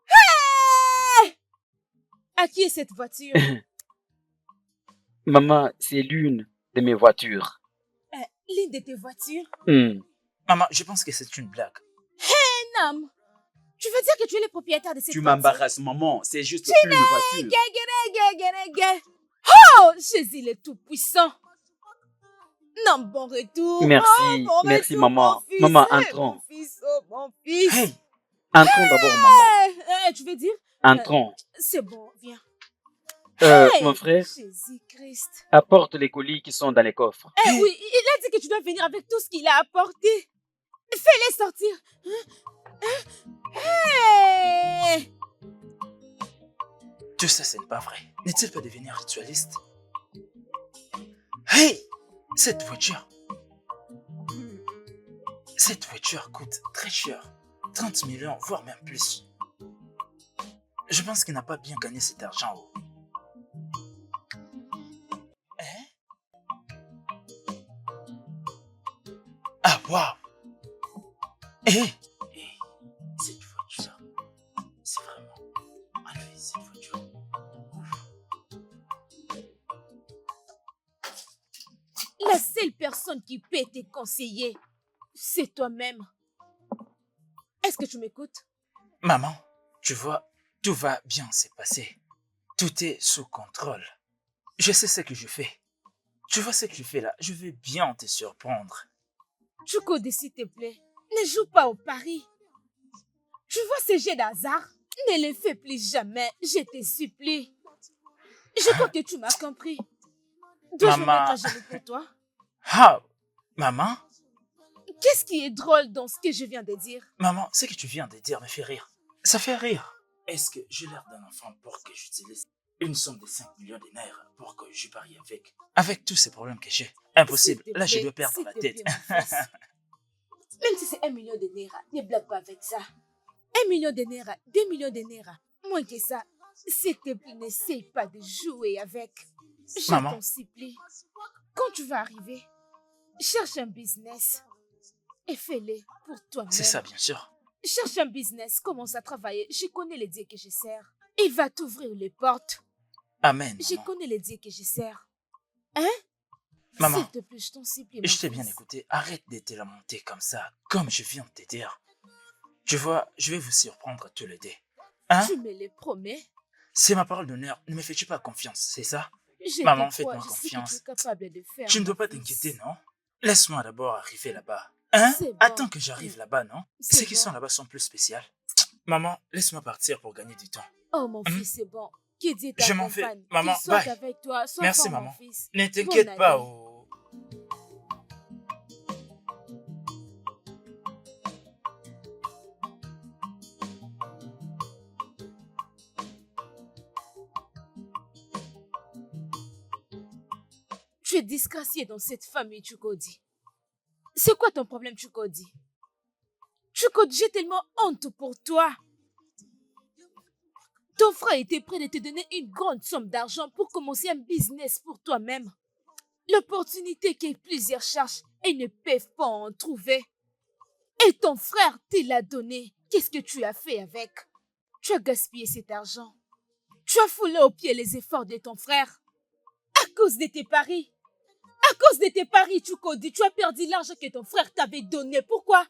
À qui est cette voiture? Maman, c'est l'une de mes voitures. L'une de tes voitures? Maman, je pense que c'est une blague. Non. Tu veux dire que tu es le propriétaire de cette Tu voiture? m'embarrasses, maman. C'est juste une voiture. Oh, Jésus le Tout-Puissant. Non, bon retour. Merci, Oh, bon merci, retour, maman. mon fils. Maman, Eh, entrons. Mon fils, oh, mon fils. Hey! Entrons d'abord, maman. Tu veux dire? Entrons. C'est bon, viens. Mon frère, Jésus-Christ. apporte les colis qui sont dans les coffres. Oui, il a dit que tu dois venir avec tout ce qu'il a apporté. Fais-les sortir. Hey! Tout ça, ce n'est pas vrai. N'est-il pas devenu ritualiste? Hey! Cette voiture coûte très cher. 30 millions, voire même plus. Je pense qu'il n'a pas bien gagné cet argent. Oh. Hein? Ah, waouh! Hé! Cette voiture, c'est vraiment... Enlevez cette voiture. La seule personne qui peut te conseiller, c'est toi-même. Est-ce que tu m'écoutes? Maman, tu vois, tout va bien se passer. Tout est sous contrôle. Je sais ce que je fais. Tu vois ce que je fais là? Je vais bien te surprendre. Chukwudi, s'il te plaît, ne joue pas au pari. Tu vois ces jets d'hasard? Ne les fais plus jamais, je te supplie. Je crois que tu m'as compris. Dois-je me Maman. mettre à genoux pour toi? Ah, maman? Qu'est-ce qui est drôle dans ce que je viens de dire? Maman, ce que tu viens de dire me fait rire. Ça fait rire. Est-ce que j'ai l'air d'un enfant pour que j'utilise une somme de 5 millions de naira pour que je parie avec? Avec tous ces problèmes que j'ai. Impossible. S'il te Là, je plaît, dois perdre s'il la te tête. plaît, mon fils. Même si c'est 1 million de naira, ne blague pas avec ça. 1 million de naira, 2 millions de naira, moins que ça. S'il te plaît, n'essaye pas de jouer avec. Je Maman. t'en supplie. Quand tu vas arriver, cherche un business et fais-le pour toi-même. C'est ça, bien sûr. Cherche un business, commence à travailler. Je connais les dieux que je sers. Il va t'ouvrir les portes. Amen. Je Maman. connais les dieux que je sers. Hein? Maman. S'il te plaît, je t'en supplie. Je mon t'ai bien fils. écouté. Arrête de te lamenter comme ça, comme je viens de te dire. Tu vois, je vais vous surprendre tous les deux. Hein? Tu me le promets? C'est ma parole d'honneur. Ne me fais-tu pas confiance, c'est ça? Je Maman, te faites-moi crois, je sais que confiance. tu es capable de faire. Tu ne mon dois pas fils. t'inquiéter, non? Laisse-moi d'abord arriver là-bas. Hein? C'est bon. Attends que j'arrive là-bas, non? C'est Ceux qui bon. sont là-bas sont plus spéciaux. Maman, laisse-moi partir pour gagner du temps. Oh mon Hum. fils, c'est bon. Que Dieu Je m'en fais. t'accompagne. Maman, Qu'il soit bye. avec toi. Sois Merci, fort, maman. mon fils. Ne t'inquiète Bonne pas. année. Oh. Tu es disgracié dans cette famille, Chukwudi. C'est quoi ton problème, Chukwudi? Chukwudi, j'ai tellement honte pour toi. Ton frère était prêt de te donner une grande somme d'argent pour commencer un business pour toi-même. L'opportunité que plusieurs cherchent et ne peuvent pas en trouver. Et ton frère te l'a donné. Qu'est-ce que tu as fait avec? Tu as gaspillé cet argent. Tu as foulé aux pieds les efforts de ton frère. À cause de tes paris. À cause de tes paris, Chukwudi, tu as perdu l'argent que ton frère t'avait donné. Pourquoi?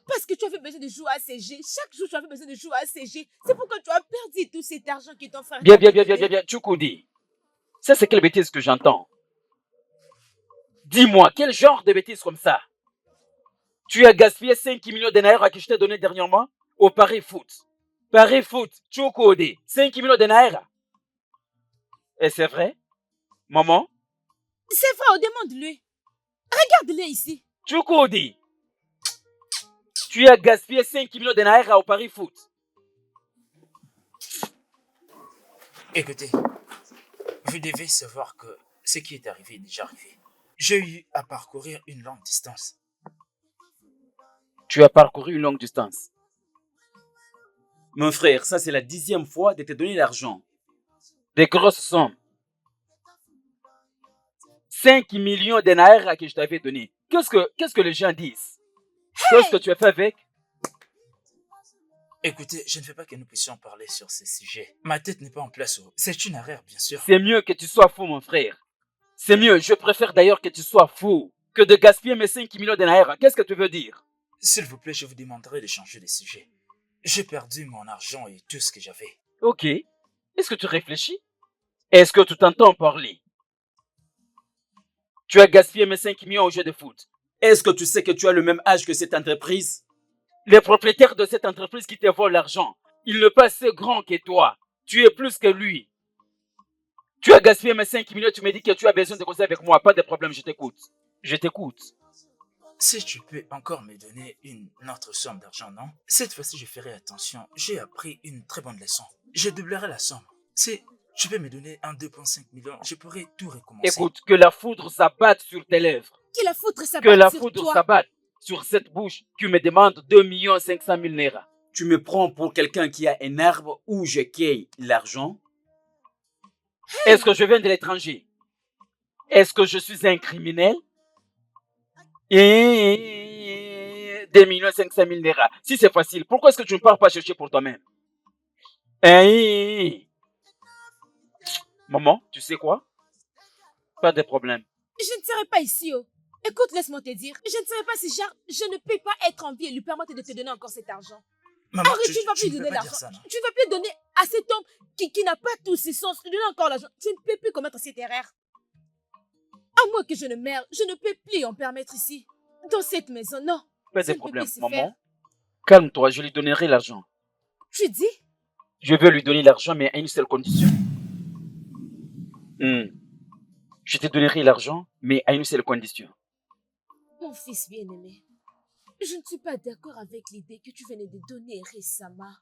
Parce que tu avais besoin de jouer à CG. Chaque jour, tu avais besoin de jouer à CG. C'est pourquoi tu as perdu tout cet argent que ton frère Bien, t'avait bien, bien, bien, donné. bien, bien. Chukwudi. Ça, c'est quelle bêtise que j'entends? Dis-moi, quel genre de bêtise comme ça? Tu as gaspillé 5 millions de naira que je t'ai donné dernièrement au Paris Foot. Paris Foot, Chukwudi. 5 millions de naira. Et c'est vrai? Maman? C'est vrai, demande-lui. Regarde-le ici. Chukwudi. Tu as gaspillé 5 millions de naira au Paris Foot. Écoutez, vous devez savoir que ce qui est arrivé est déjà arrivé. J'ai eu à parcourir une longue distance. Tu as parcouru une longue distance. Mon frère, ça c'est la 10e fois de te donner l'argent. Des grosses sommes. 5 millions de naira que je t'avais donné. Qu'est-ce que les gens disent? Qu'est-ce que tu as fait avec? Écoutez, je ne veux pas que nous puissions parler sur ces sujets. Ma tête n'est pas en place. C'est une erreur, bien sûr. C'est mieux que tu sois fou, mon frère. C'est mieux. Je préfère d'ailleurs que tu sois fou que de gaspiller mes 5 millions de naira. Qu'est-ce que tu veux dire? S'il vous plaît, je vous demanderai de changer de sujet. J'ai perdu mon argent et tout ce que j'avais. Ok. Est-ce que tu réfléchis? Est-ce que tu t'entends parler? Tu as gaspillé mes 5 millions au jeu de foot. Est-ce que tu sais que tu as le même âge que cette entreprise? Les propriétaires de cette entreprise qui te volent l'argent, il n'est pas assez grand que toi. Tu es plus que lui. Tu as gaspillé mes 5 millions, tu me dis que tu as besoin de causer avec moi. Pas de problème, je t'écoute. Je t'écoute. Si tu peux encore me donner une autre somme d'argent, non? Cette fois-ci, je ferai attention. J'ai appris une très bonne leçon. Je doublerai la somme. Tu peux me donner un 2,5 millions, je pourrais tout recommencer. Écoute, que la foudre s'abatte sur tes lèvres. Que la foudre Que la s'abatte sur foudre toi. s'abatte sur cette bouche qui me demande 2 500 000 naira. Tu me prends pour quelqu'un qui a un arbre où je cueille l'argent? Est-ce que je viens de l'étranger? Est-ce que je suis un criminel? 2 500 000 naira. Si c'est facile, pourquoi est-ce que tu ne pars pas chercher pour toi-même? Maman, tu sais quoi? Pas de problème. Je ne serai pas ici, oh. Écoute, laisse-moi te dire. Je ne serai pas si genre, je ne peux pas être en vie et lui permettre de te donner encore cet argent. Maman, Arrête, tu ne vas plus ne peux donner pas dire l'argent. ça, non? Tu ne vas plus donner à cet homme qui n'a pas tous ses sens. Donner encore l'argent. Tu ne peux plus commettre cette erreur. À moins que je ne meure, je ne peux plus en permettre ici. Dans cette maison, non. Pas Ça de ne peut problème. plus se Maman, faire. calme-toi, je lui donnerai l'argent. Tu dis? Je veux lui donner l'argent, mais à une seule condition. Je te donnerai l'argent, mais à une seule condition. Mon fils bien-aimé, je ne suis pas d'accord avec l'idée que tu venais de donner récemment.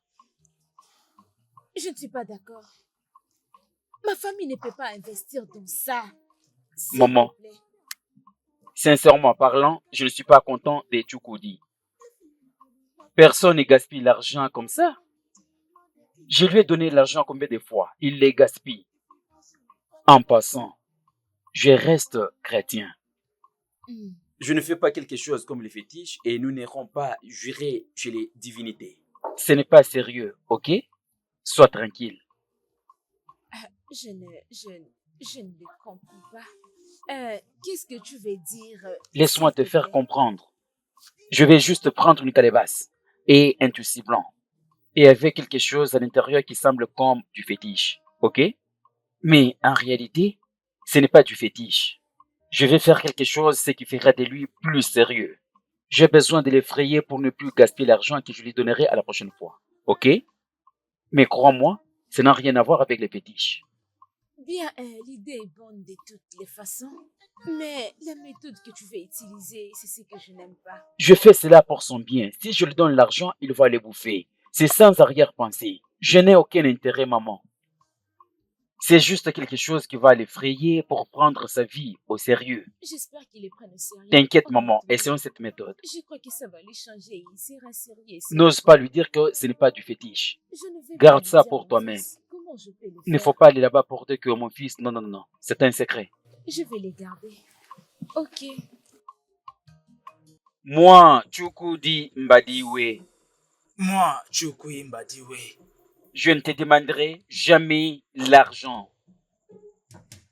Je ne suis pas d'accord. Ma famille ne peut pas investir dans ça. S'il Maman. te plaît. Sincèrement parlant, je ne suis pas content de Tchoukoudi. Personne ne gaspille l'argent comme ça. Je lui ai donné l'argent combien de fois? Il les gaspille. En passant, je reste chrétien. Hmm. Je ne fais pas quelque chose comme les fétiches et nous n'irons pas jurer chez les divinités. Ce n'est pas sérieux, ok? Sois tranquille. Je ne le comprends pas. Qu'est-ce que tu veux dire? Laisse-moi te s'il faire plaît? comprendre. Je vais juste prendre une calebasse et un tissu blanc. Et avec quelque chose à l'intérieur qui semble comme du fétiche, ok? Mais en réalité, ce n'est pas du fétiche. Je vais faire quelque chose ce qui fera de lui plus sérieux. J'ai besoin de l'effrayer pour ne plus gaspiller l'argent que je lui donnerai à la prochaine fois, ok? Mais crois-moi, ça n'a rien à voir avec les fétiches. Bien, l'idée est bonne de toutes les façons. Mais la méthode que tu veux utiliser, c'est ce que je n'aime pas. Je fais cela pour son bien. Si je lui donne l'argent, il va le bouffer. C'est sans arrière-pensée. Je n'ai aucun intérêt, maman. C'est juste quelque chose qui va l'effrayer pour prendre sa vie au sérieux. J'espère qu'il les prenne au sérieux. T'inquiète, maman, Honnêtement, essayons cette méthode. je crois que ça va lui changer. Il sera sérieux. N'ose pas lui dire que ce n'est pas du fétiche. Je ne vais Garde pas lui ça dire, pour mon toi-même. fils. Comment je peux le Il ne faire? faut pas aller là-bas pour dire que mon fils... Non, non, non, non. C'est un secret. Je vais les garder. Ok. Moi, Tchoukoudi Mbadiwe, Moi, Chukui Mbadiwe, je ne te demanderai jamais l'argent.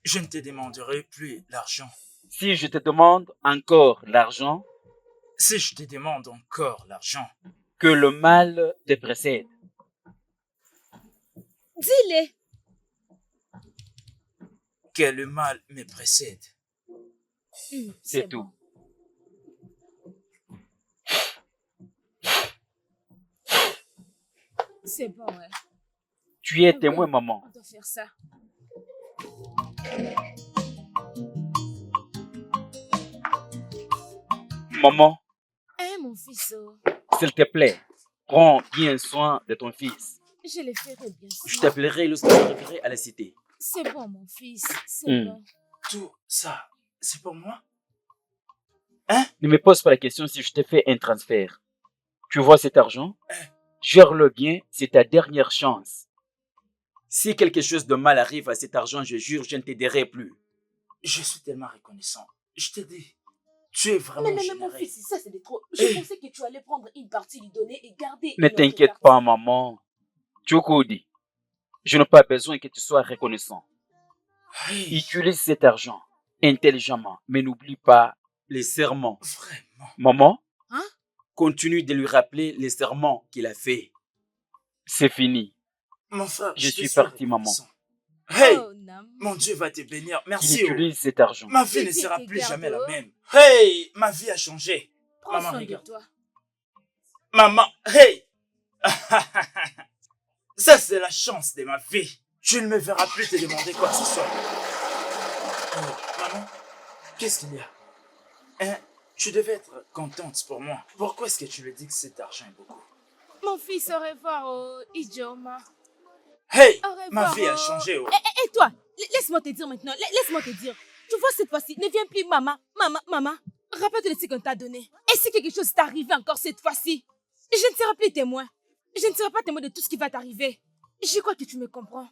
je ne te demanderai plus l'argent. Si je te demande encore l'argent, Si je te demande encore l'argent, que le mal te précède. Dis-le. que le mal me précède. C'est tout. Bon. C'est bon, ouais. Tu es Oui, témoin, maman. on doit faire ça. Maman, Hein, mon fils, oh, s'il te plaît, prends bien soin de ton fils. je le ferai bien sûr. Je t'appellerai lorsque j'arriverai à la cité. C'est bon, mon fils, c'est Hmm. bon. Tout ça, c'est pour moi? Ne me pose pas la question si je te fais un transfert. Tu vois cet argent? Gère-le bien, c'est ta dernière chance. Si quelque chose de mal arrive à cet argent, je jure, je ne t'aiderai plus. Je suis tellement reconnaissant. Je te dis, tu es vraiment Mais mon généreux. fils, ça c'est de trop. Je pensais que tu allais prendre une partie, lui donner et garder. Ne l'autre t'inquiète partie. pas, maman. Tchoukoudi, je n'ai pas besoin que tu sois reconnaissant. Hey, Utilise cet argent intelligemment, mais n'oublie pas les serments. vraiment. Maman, Hein? continue de lui rappeler les serments qu'il a fait. C'est fini. Mon frère, Je te suis suis parti, maman. reconnaissant. Hey, Oh, Nam. mon Dieu va te bénir. Qu'il Merci. Oh. utilise cet argent. Ma vie Que ne Dieu sera te plus garde, jamais la oh. même. Hey, ma vie a changé. Prends Maman, soin de regarde. toi. Maman, hey. Ça, c'est la chance de ma vie. Tu ne me verras plus te demander quoi que ce soit. Maman, qu'est-ce qu'il y a? Hein? Tu devais être contente pour moi. Pourquoi est-ce que tu lui dis que cet argent est beaucoup? Mon fils, au revoir, oh, Idioma. Hey, Au revoir, ma vie a oh. changé. Oh. Et toi, laisse-moi te dire maintenant, laisse-moi te dire. Tu vois, cette fois-ci, ne viens plus, maman. Maman. Rappelle-toi de ce qu'on t'a donné. Et si quelque chose t'est arrivé encore cette fois-ci, je ne serai plus témoin. Je ne serai pas témoin de tout ce qui va t'arriver. Je crois que tu me comprends.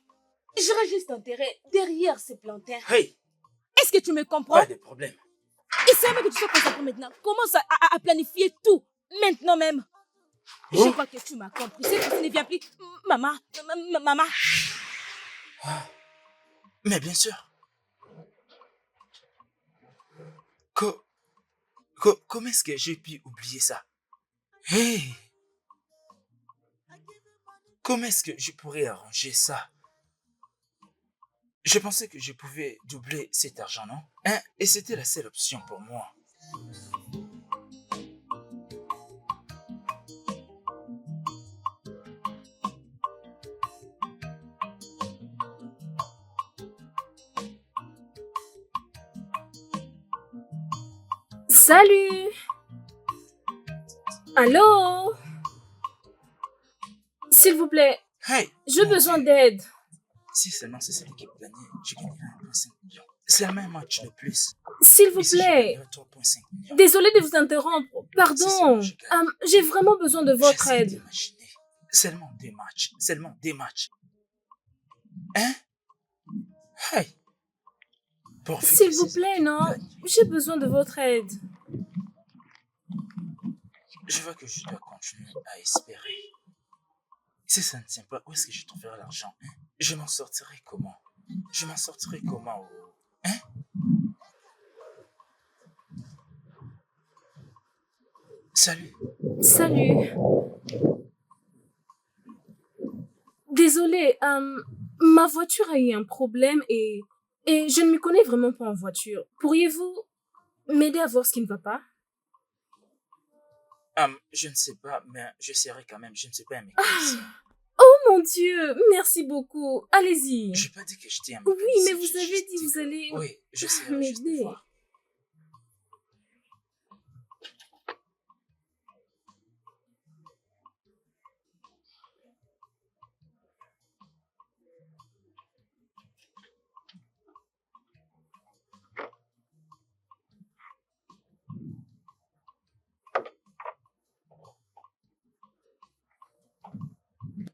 J'irai juste t'enterrer derrière ces plantains. Hey, Est-ce que tu me comprends? pas de problème. Et c'est que tu sois concentré maintenant. Commence à planifier tout. Maintenant même. Je crois que tu m'as compris. Cette fois-ci, ne viens plus. Maman. Mais bien sûr. Comment est-ce que j'ai pu oublier ça? Hey! Comment est-ce que je pourrais arranger ça? Je pensais que je pouvais doubler cet argent, non? Hein? Et c'était la seule option pour moi. Salut! Allô? S'il vous plaît, Hey! j'ai mon besoin Dieu. d'aide. Si seulement c'est cette équipe gagnait, je gagnerais 1,5 million. C'est le même match de plus. S'il vous Mais si je plaît. gagnerais 3,5 millions. Désolée de vous interrompre. C'est Pardon. ça, je gagne. J'ai vraiment besoin de votre J'essaie aide. d'imaginer. Seulement des matchs. Seulement des matchs. Hein? Hey! Pourvu S'il que vous ces plaît, équipes non? gagnent. J'ai besoin de votre aide. Je vois que je dois continuer à espérer. Si ça ne tient pas, où est-ce que je trouverai l'argent? Hein? Je m'en sortirai comment? Je m'en sortirai comment? Hein? Salut. Salut. Désolée, ma voiture a eu un problème et je ne me connais vraiment pas en voiture. Pourriez-vous m'aider à voir ce qui ne va pas? Je ne sais pas, mais j'essaierai quand même. Je ne sais pas un mécanicien. Oh mon Dieu, merci beaucoup. Allez-y. J'ai pas dit que j'étais un Oui, mécanicien. mais vous j'ai avez juste dit vous allez Oui, j'essaierai juste de m'aider. voir.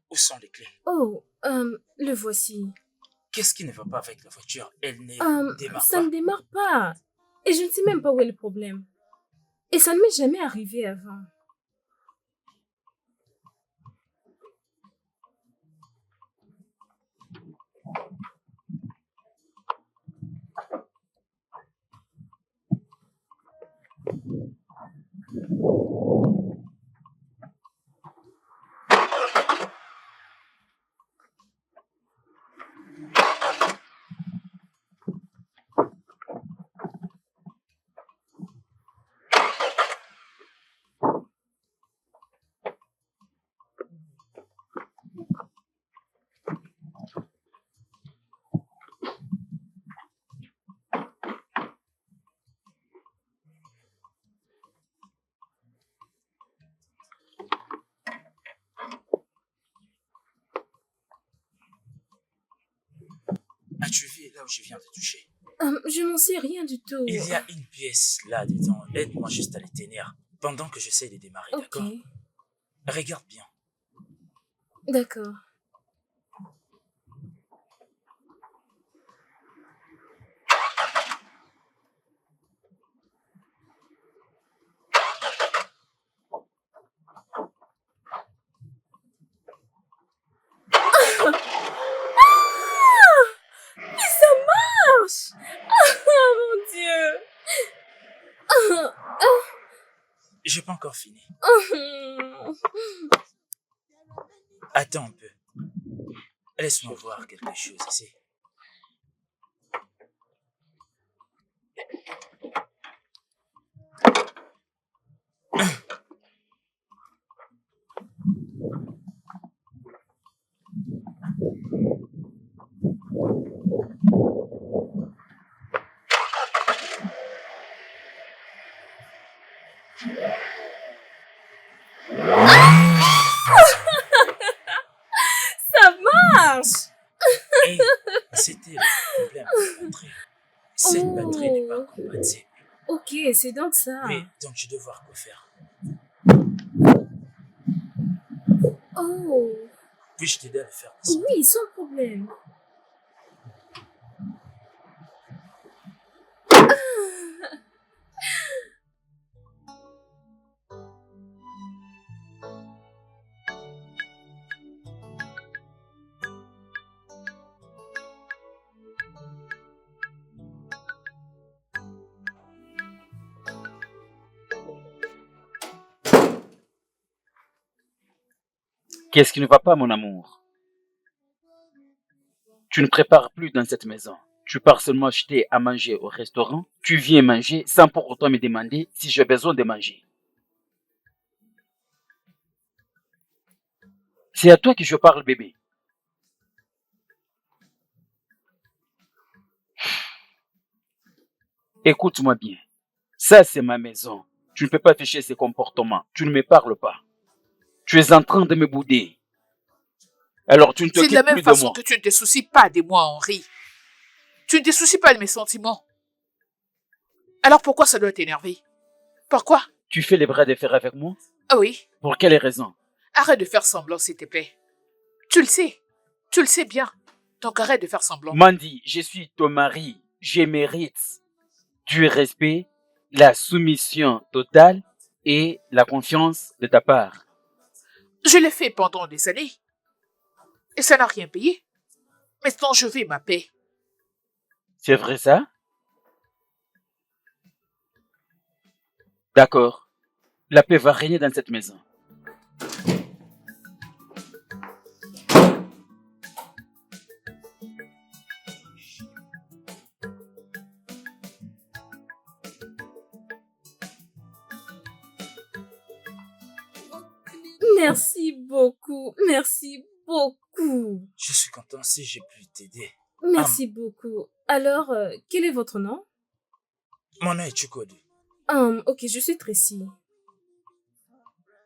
Où sont les clés? Oh, le voici. Qu'est-ce qui ne va pas avec la voiture? Elle ne démarre Ça pas. ne démarre pas. Et je ne sais même pas où est le problème. Et ça ne m'est jamais arrivé avant. As-tu vu là où je viens de toucher? Je n'en sais rien du tout. Il y a une pièce là-dedans. Aide-moi juste à les tenir pendant que j'essaie de démarrer, Ok, d'accord? Regarde bien. d'accord. Mais ça marche! Oh mon Dieu! J'ai pas encore fini. Attends un peu. Laisse-moi voir quelque chose ici. Ça marche! Hey, C'était le problème de la batterie. Cette batterie n'est pas compatible. Ok, c'est donc ça. Oui, donc je dois voir quoi faire. Oh, Puis-je t'aider à le faire descendre? oui, sans problème. Qu'est-ce qui ne va pas, mon amour? Tu ne prépares plus dans cette maison. Tu pars seulement acheter à manger au restaurant. Tu viens manger sans pour autant me demander si j'ai besoin de manger. C'est à toi que je parle, bébé. Écoute-moi bien. Ça, c'est ma maison. Tu ne peux pas afficher ces comportements. Tu ne me parles pas. Tu es en train de me bouder. Alors, tu ne C'est de la t'occupes même plus de façon moi. que tu ne te soucies pas de moi, Henri. Tu ne te soucies pas de mes sentiments. Alors pourquoi ça doit t'énerver? Pourquoi? Tu fais les bras de fer avec moi? Ah oui, Pour quelle raison? arrête de faire semblant, s'il te plaît. Tu le sais. Tu le sais bien. Donc arrête de faire semblant. Mandy, je suis ton mari. Je mérite du respect, la soumission totale et la confiance de ta part. Je l'ai fait pendant des années. Et ça n'a rien payé. Maintenant, je veux ma paix. C'est vrai ça? D'accord. La paix va régner dans cette maison. Merci beaucoup. Merci beaucoup. Je suis content si j'ai pu t'aider. Merci beaucoup. Alors, quel est votre nom? Mon nom est Chukwudi. Ok, je suis Tracy.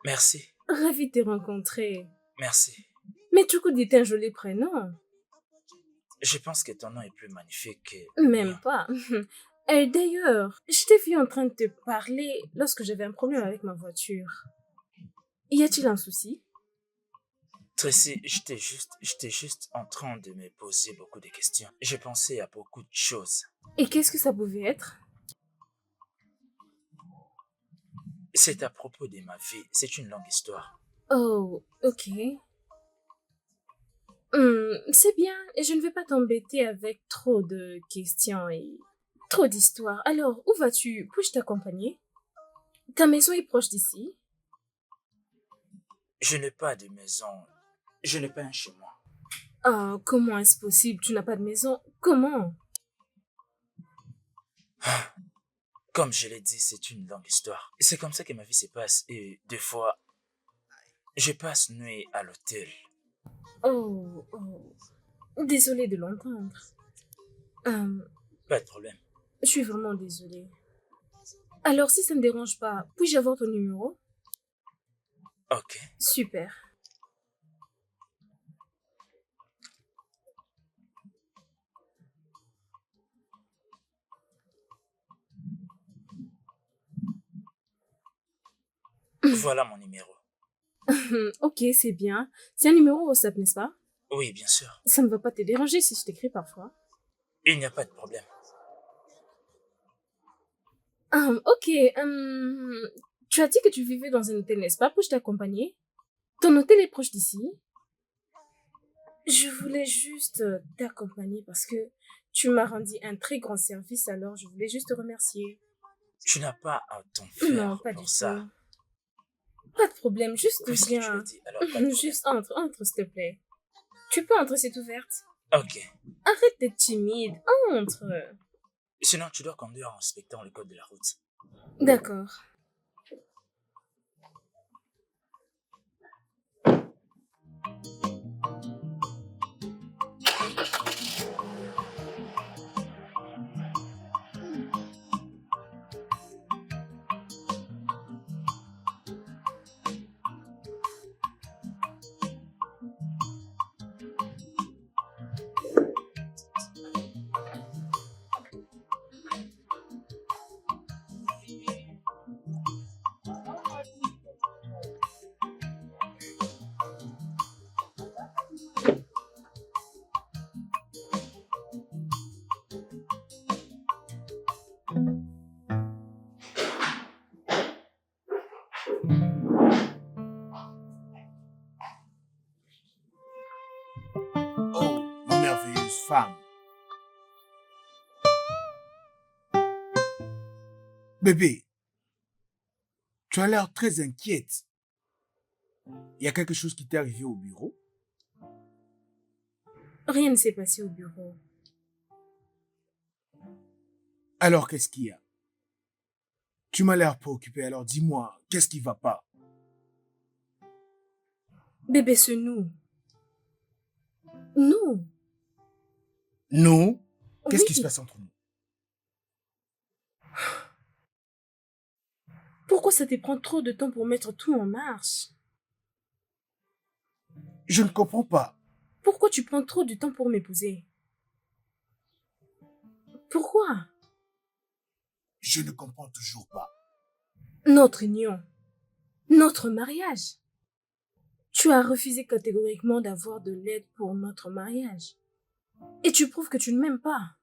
Merci. Ravie de te rencontrer. Merci. Mais Chukwudi est un joli prénom. Je pense que ton nom est plus magnifique que... le Même mien. pas. Et d'ailleurs, je t'ai vu en train de te parler lorsque j'avais un problème avec ma voiture. Y a-t-il un souci? Tracy, j'étais juste en train de me poser beaucoup de questions. J'ai pensé à beaucoup de choses. Et qu'est-ce que ça pouvait être? C'est à propos de ma vie. C'est une longue histoire. Oh, ok. C'est bien, et je ne vais pas t'embêter avec trop de questions et trop d'histoires. Alors, où vas-tu? Puis-je t'accompagner? Ta maison est proche d'ici? Je n'ai pas de maison. Je n'ai pas un chez moi. Ah, comment est-ce possible? Tu n'as pas de maison? Comment? Comme je l'ai dit, c'est une longue histoire. C'est comme ça que ma vie se passe. Et des fois, je passe nuit à l'hôtel. Oh, désolée de l'entendre. Pas de problème. Je suis vraiment désolée. Alors, si ça ne dérange pas, puis-je avoir ton numéro? Ok. Super. Voilà mon numéro. Ok, c'est bien. C'est un numéro WhatsApp, n'est-ce pas? Oui, bien sûr. Ça ne va pas te déranger si je t'écris parfois. Il n'y a pas de problème. Ok, tu as dit que tu vivais dans un hôtel, n'est-ce pas, pour t'accompagner? Ton hôtel est proche d'ici? Je voulais juste t'accompagner parce que tu m'as rendu un très grand service, alors je voulais juste te remercier. Tu n'as pas à t'en Non, faire pas du pour ça. tout. Pas de problème, juste Puisque tu l'as viens. dit, alors pas de problème. Juste entre, s'il te plaît. Tu peux entrer, c'est ouverte. Ok. Arrête d'être timide, entre. Sinon, tu dois conduire en respectant le code de la route. D'accord. Bébé, tu as l'air très inquiète. Il y a quelque chose qui t'est arrivé au bureau? Rien ne s'est passé au bureau. Alors, qu'est-ce qu'il y a? Tu m'as l'air préoccupé, alors dis-moi, qu'est-ce qui va pas? Bébé, c'est nous. Nous. Nous? Qu'est-ce Oui. qui se passe entre nous? Pourquoi ça te prend trop de temps pour mettre tout en marche? Je ne comprends pas. Pourquoi tu prends trop de temps pour m'épouser? Pourquoi? Je ne comprends toujours pas. Notre union. Notre mariage. Tu as refusé catégoriquement d'avoir de l'aide pour notre mariage. Et tu prouves que tu ne m'aimes pas.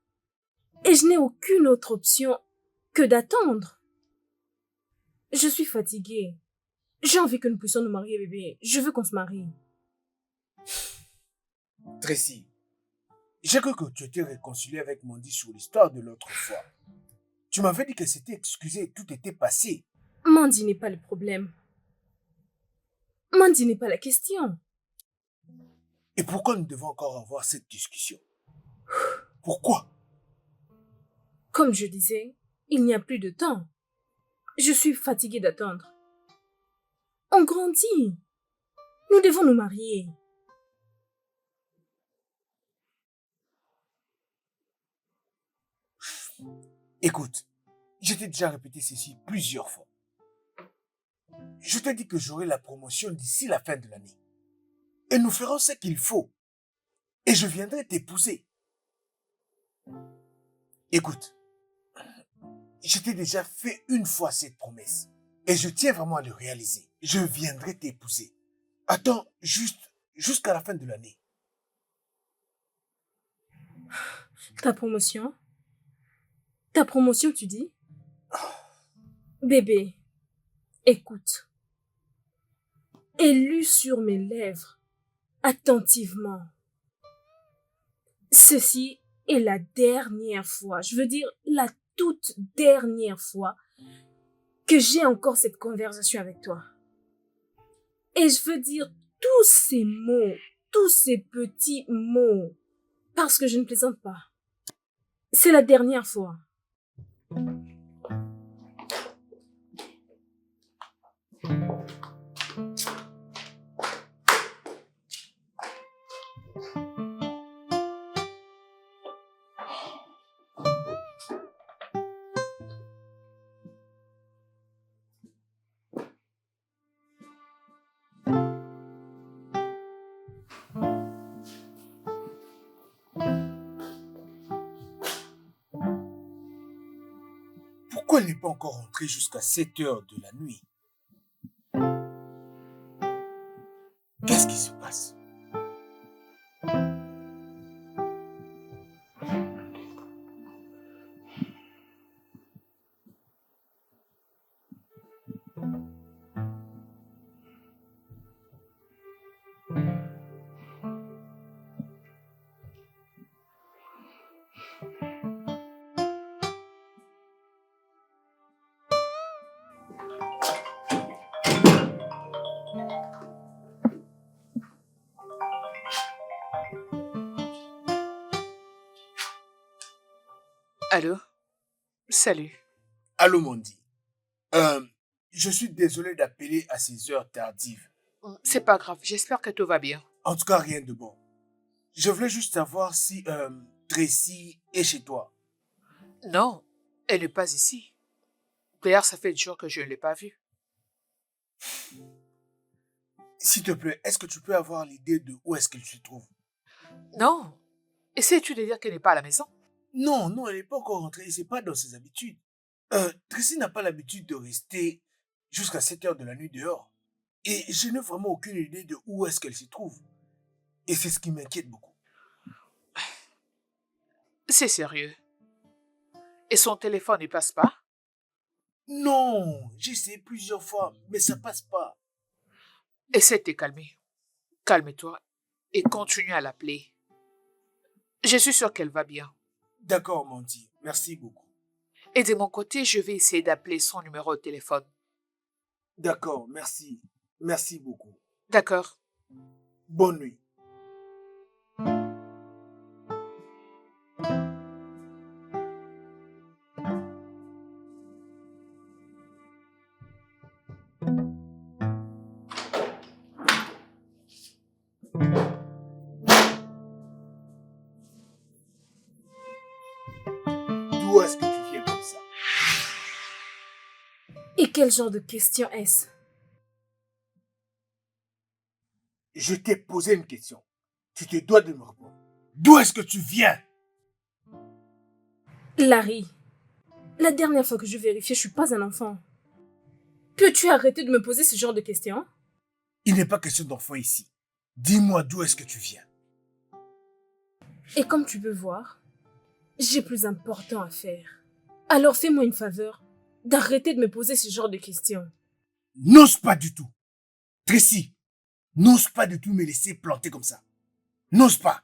Et je n'ai aucune autre option que d'attendre. Je suis fatiguée. J'ai envie que nous puissions nous marier, bébé. Je veux qu'on se marie. Tracy, j'ai cru que tu étais réconcilié avec Mandy sur l'histoire de l'autre fois. Tu m'avais dit que c'était excusé, tout était passé. Mandy n'est pas le problème. Mandy n'est pas la question. Et pourquoi nous devons encore avoir cette discussion? Pourquoi? Comme je disais, il n'y a plus de temps. Je suis fatiguée d'attendre. On grandit. Nous devons nous marier. Écoute, je t'ai déjà répété ceci plusieurs fois. Je t'ai dit que j'aurai la promotion d'ici la fin de l'année. Et nous ferons ce qu'il faut. Et je viendrai t'épouser. Écoute, je t'ai déjà fait une fois cette promesse. Et je tiens vraiment à le réaliser. Je viendrai t'épouser. Attends jusqu'à la fin de l'année. Ta promotion? Ta promotion, tu dis? Bébé, écoute. Et lu sur mes lèvres, attentivement. Ceci est la dernière fois, je veux dire la toute dernière fois que j'ai encore cette conversation avec toi. Et je veux dire tous ces mots, tous ces petits mots, parce que je ne plaisante pas. C'est la dernière fois. Pourquoi elle n'est pas encore rentrée jusqu'à 7 heures de la nuit? Qu'est-ce qui se passe? Allô? Salut. Allô, Mandy. Je suis désolé d'appeler à ces heures tardives. C'est pas grave, j'espère que tout va bien. En tout cas, rien de bon. Je voulais juste savoir si Tracy est chez toi. Non, elle n'est pas ici. D'ailleurs, ça fait des jours que je ne l'ai pas vue. S'il te plaît, est-ce que tu peux avoir l'idée de où est-ce qu'elle se trouve? Non. Essayes-tu de dire qu'elle n'est pas à la maison? Non, non, elle n'est pas encore rentrée. C'est pas dans ses habitudes. Tracy n'a pas l'habitude de rester jusqu'à 7 heures de la nuit dehors. Et je n'ai vraiment aucune idée de où est-ce qu'elle se trouve. Et c'est ce qui m'inquiète beaucoup. C'est sérieux. Et son téléphone ne passe pas? Non, j'ai essayé plusieurs fois, mais ça passe pas. Essaie de te calmer. Calme-toi et continue à l'appeler. Je suis sûre qu'elle va bien. D'accord, Mandy. Merci beaucoup. Et de mon côté, je vais essayer d'appeler son numéro de téléphone. D'accord, merci. Merci beaucoup. D'accord. Bonne nuit. D'où est-ce que tu viens comme ça? Et quel genre de question est-ce? Je t'ai posé une question. Tu te dois de me répondre. D'où est-ce que tu viens? Larry, la dernière fois que je vérifiais, je suis pas un enfant. Peux-tu arrêter de me poser ce genre de questions? Il n'est pas question d'enfant ici. Dis-moi d'où est-ce que tu viens. Et comme tu peux voir, j'ai plus important à faire. Alors fais-moi une faveur d'arrêter de me poser ce genre de questions. N'ose pas du tout. Tracy, n'ose pas du tout me laisser planter comme ça. N'ose pas.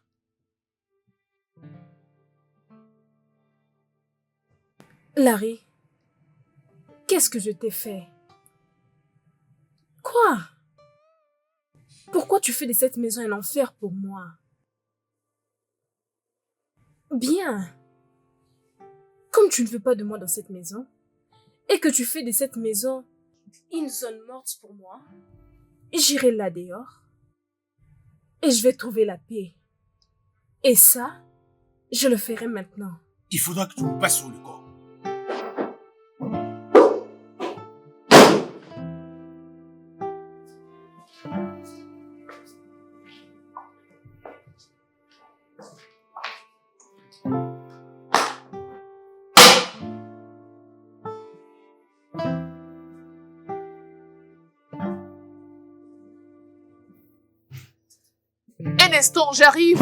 Larry, qu'est-ce que je t'ai fait? Quoi? Pourquoi tu fais de cette maison un enfer pour moi? Bien. Comme tu ne veux pas de moi dans cette maison, et que tu fais de cette maison une zone morte pour moi, j'irai là dehors, et je vais trouver la paix. Et ça, je le ferai maintenant. Il faudra que tu me passes sur le corps. Un instant, j'arrive.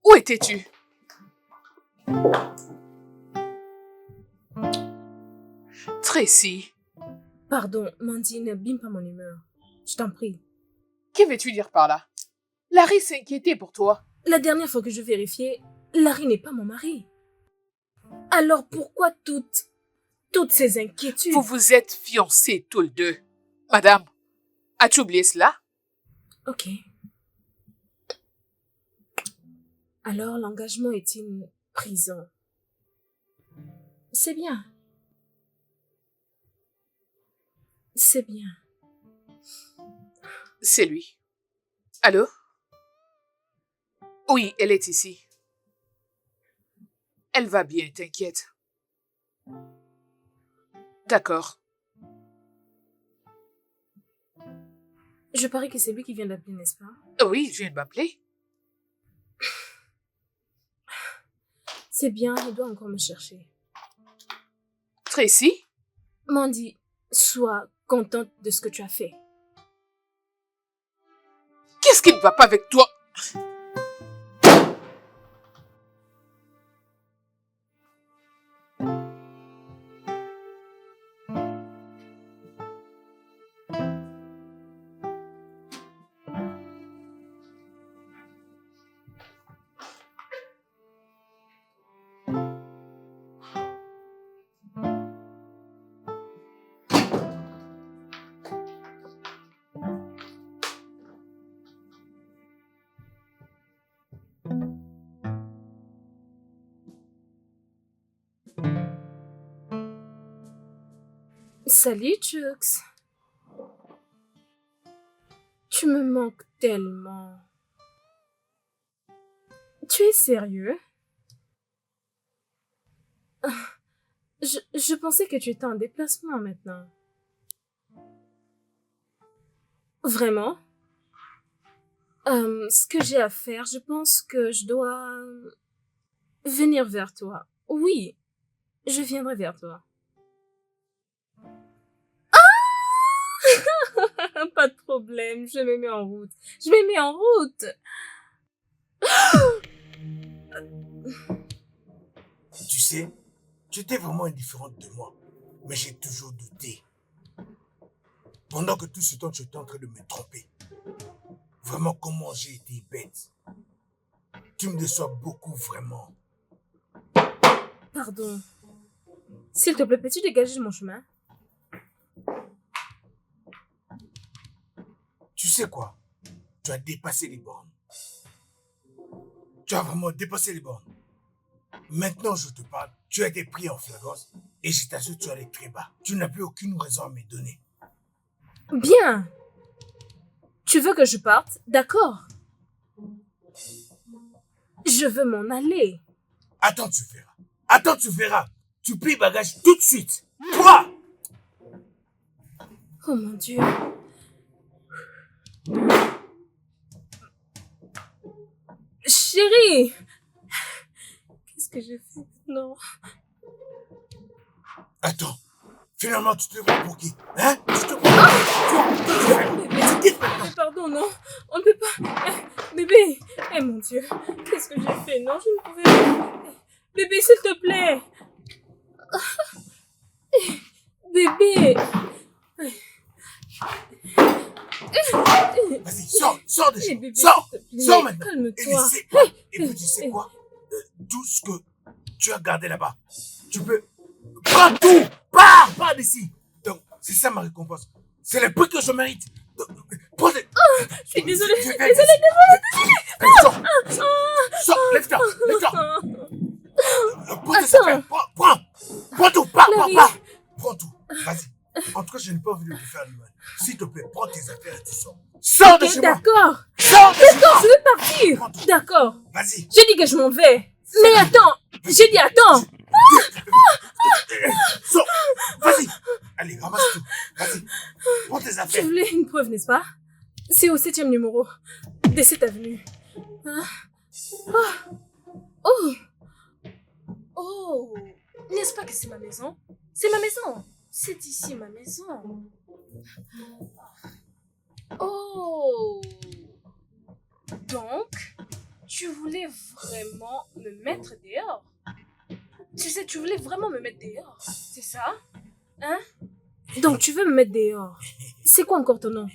Où étais-tu? Tracy, Pardon, Mandy, n'abîme pas mon humeur. Je t'en prie. que veux-tu dire par là? Larry s'inquiétait pour toi. La dernière fois que je vérifiais, Larry n'est pas mon mari. Alors pourquoi toutes ces inquiétudes? Vous vous êtes fiancés tous les deux. Madame, as-tu oublié cela? Ok. Alors l'engagement est une prison. C'est bien. C'est bien. C'est lui. Allô? Oui, elle est ici. Elle va bien, t'inquiète. D'accord. Je parie que c'est lui qui vient d'appeler, n'est-ce pas? Oui, je viens de m'appeler. C'est bien, il doit encore me chercher. Tracy? Mandy, sois contente de ce que tu as fait. Qu'est-ce qui ne va pas avec toi? Salut, Chux. Tu me manques tellement. Tu es sérieux? Je pensais que tu étais en déplacement maintenant. Vraiment? Ce que j'ai à faire, je pense que je dois venir vers toi. Oui, je viendrai vers toi. Pas de problème, je me mets en route. Je me mets en route. Tu sais, tu étais vraiment indifférente de moi. Mais j'ai toujours douté. Pendant que tout ce temps, tu étais en train de me tromper. Vraiment, comment j'ai été bête. Tu me déçois beaucoup, vraiment. Pardon. S'il te plaît, peux-tu dégager de mon chemin? Tu sais quoi? Tu as dépassé les bornes. Tu as vraiment dépassé les bornes. Maintenant, je te parle. Tu as été pris en flagrance et je t'assure que tu allais très bas. Tu n'as plus aucune raison à me donner. Bien. Tu veux que je parte? D'accord. Je veux m'en aller. Attends, tu verras. Attends, tu verras. Tu plies bagage tout de suite. Toi! Oh mon Dieu. Chérie! Qu'est-ce que j'ai fait? Non. Attends. Finalement, tu te prends pour qui? Hein? Tu te prends pour qui? Tu quittes maintenant. Pardon, non. On ne peut pas. Bébé. Eh mon Dieu. Qu'est-ce que j'ai fait? Non, je ne pouvais pas. Bébé, s'il te plaît. Bébé. Vas-y, sors de chez Eh, moi. bébé, Sors! s'il te plaît. Sors maintenant. Calme-toi. Et puis tu sais quoi? Tout ce que tu as gardé là-bas, tu peux... Prends tout! Pars d'ici! Donc, c'est ça ma récompense. C'est le prix que je mérite. Donc, prends les... Je suis désolée. Allez, sors, lève-toi. Prends tes affaires, prends tout, pars. Prends tout, vas-y. En tout cas, je n'ai pas envie de te faire du mal. S'il te plaît, prends tes affaires et tu sors. Sors de chez moi. D'accord. Sors de chez moi. Je vais partir. D'accord. Vas-y. J'ai dit que je m'en vais. Mais attends. J'ai dit attends. Sors. Vas-y. Allez, ramasse tout. Vas-y. Prends tes Tu affaires. voulais une preuve, n'est-ce pas? C'est au 7e numéro de cette avenue. Hein? Oh. Oh. N'est-ce pas que c'est ma maison? C'est ma maison. C'est ici ma maison. Oh. Donc, tu voulais vraiment me mettre dehors? Tu sais, tu voulais vraiment me mettre dehors? C'est ça? Hein? Donc, tu veux me mettre dehors? C'est quoi encore ton nom?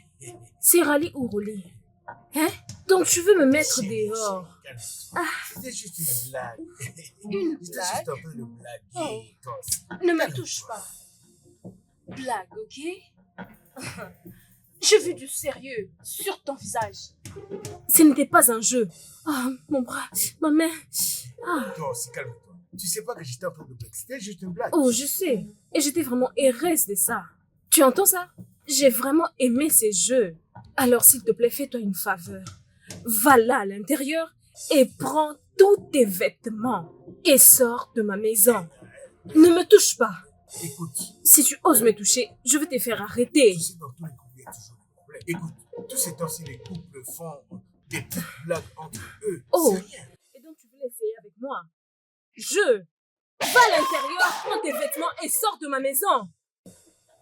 C'est Rally ou Rolly? Hein? Donc, tu veux me mettre dehors? C'était juste une blague. Une J'étais blague? juste en train de blaguer. Ne me touche pas. Blague, ok? J'ai vu du sérieux sur ton visage. Ce n'était pas un jeu. Ah, mon bras, ma main. Ah. Toi aussi, calme-toi. Tu sais pas que j'étais en train de blague. C'était juste une blague. Oh, je sais. Et j'étais vraiment heureuse de ça. Tu entends ça? J'ai vraiment aimé ces jeux. Alors, s'il te plaît, fais-toi une faveur. Va là à l'intérieur et prends tous tes vêtements et sors de ma maison. Ne me touche pas. Écoute, Si tu oses me toucher, je vais te faire arrêter. tu sais, dans tous les couples, il y a toujours des problèmes. Écoute, tous ces temps-ci, les couples font des petites blagues entre eux. Oh. C'est rien. Et donc, tu voulais essayer avec moi? Va à l'intérieur, prends tes vêtements et sors de ma maison.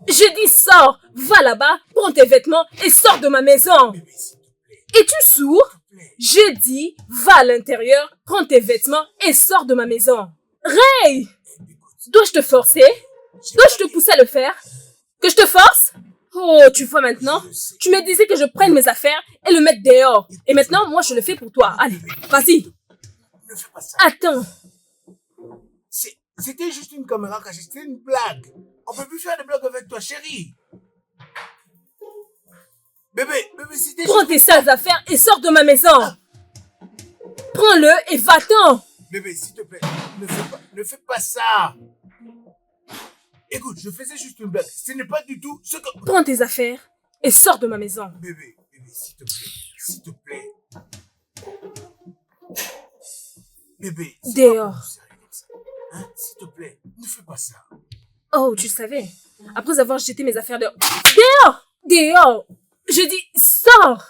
Je dis sors, va là-bas, prends tes vêtements et sors de ma maison. Bébé, s'il te plaît, Es-tu sourd? s'il te plaît. Je dis, va à l'intérieur, prends tes vêtements et sors de ma maison. Ray! Écoute, Dois-je te forcer? Dois-je te pousser à le faire? Que je te force? Oh, tu vois maintenant? Tu me disais que je prenne mes affaires et le mettre dehors. Et maintenant, moi, je le fais pour toi. Allez, vas-y. ne fais pas ça. Attends. C'était juste une caméra cachée, c'était une blague. On peut plus faire des blagues avec toi, chérie. Bébé, c'était Prends juste... tes sales affaires et sors de ma maison. Prends-le et va-t'en. Bébé, s'il te plaît, ne fais pas ça. Écoute, je faisais juste une blague. Ce n'est pas du tout ce que... Prends tes affaires et sors de ma maison. Bébé, s'il te plaît. Bébé, c'est Dehors. pas pour nous serrer comme ça. Hein, s'il te plaît, ne fais pas ça. Oh, tu le savais. Après avoir jeté mes affaires dehors. Dehors! Dehors! Je dis, sors!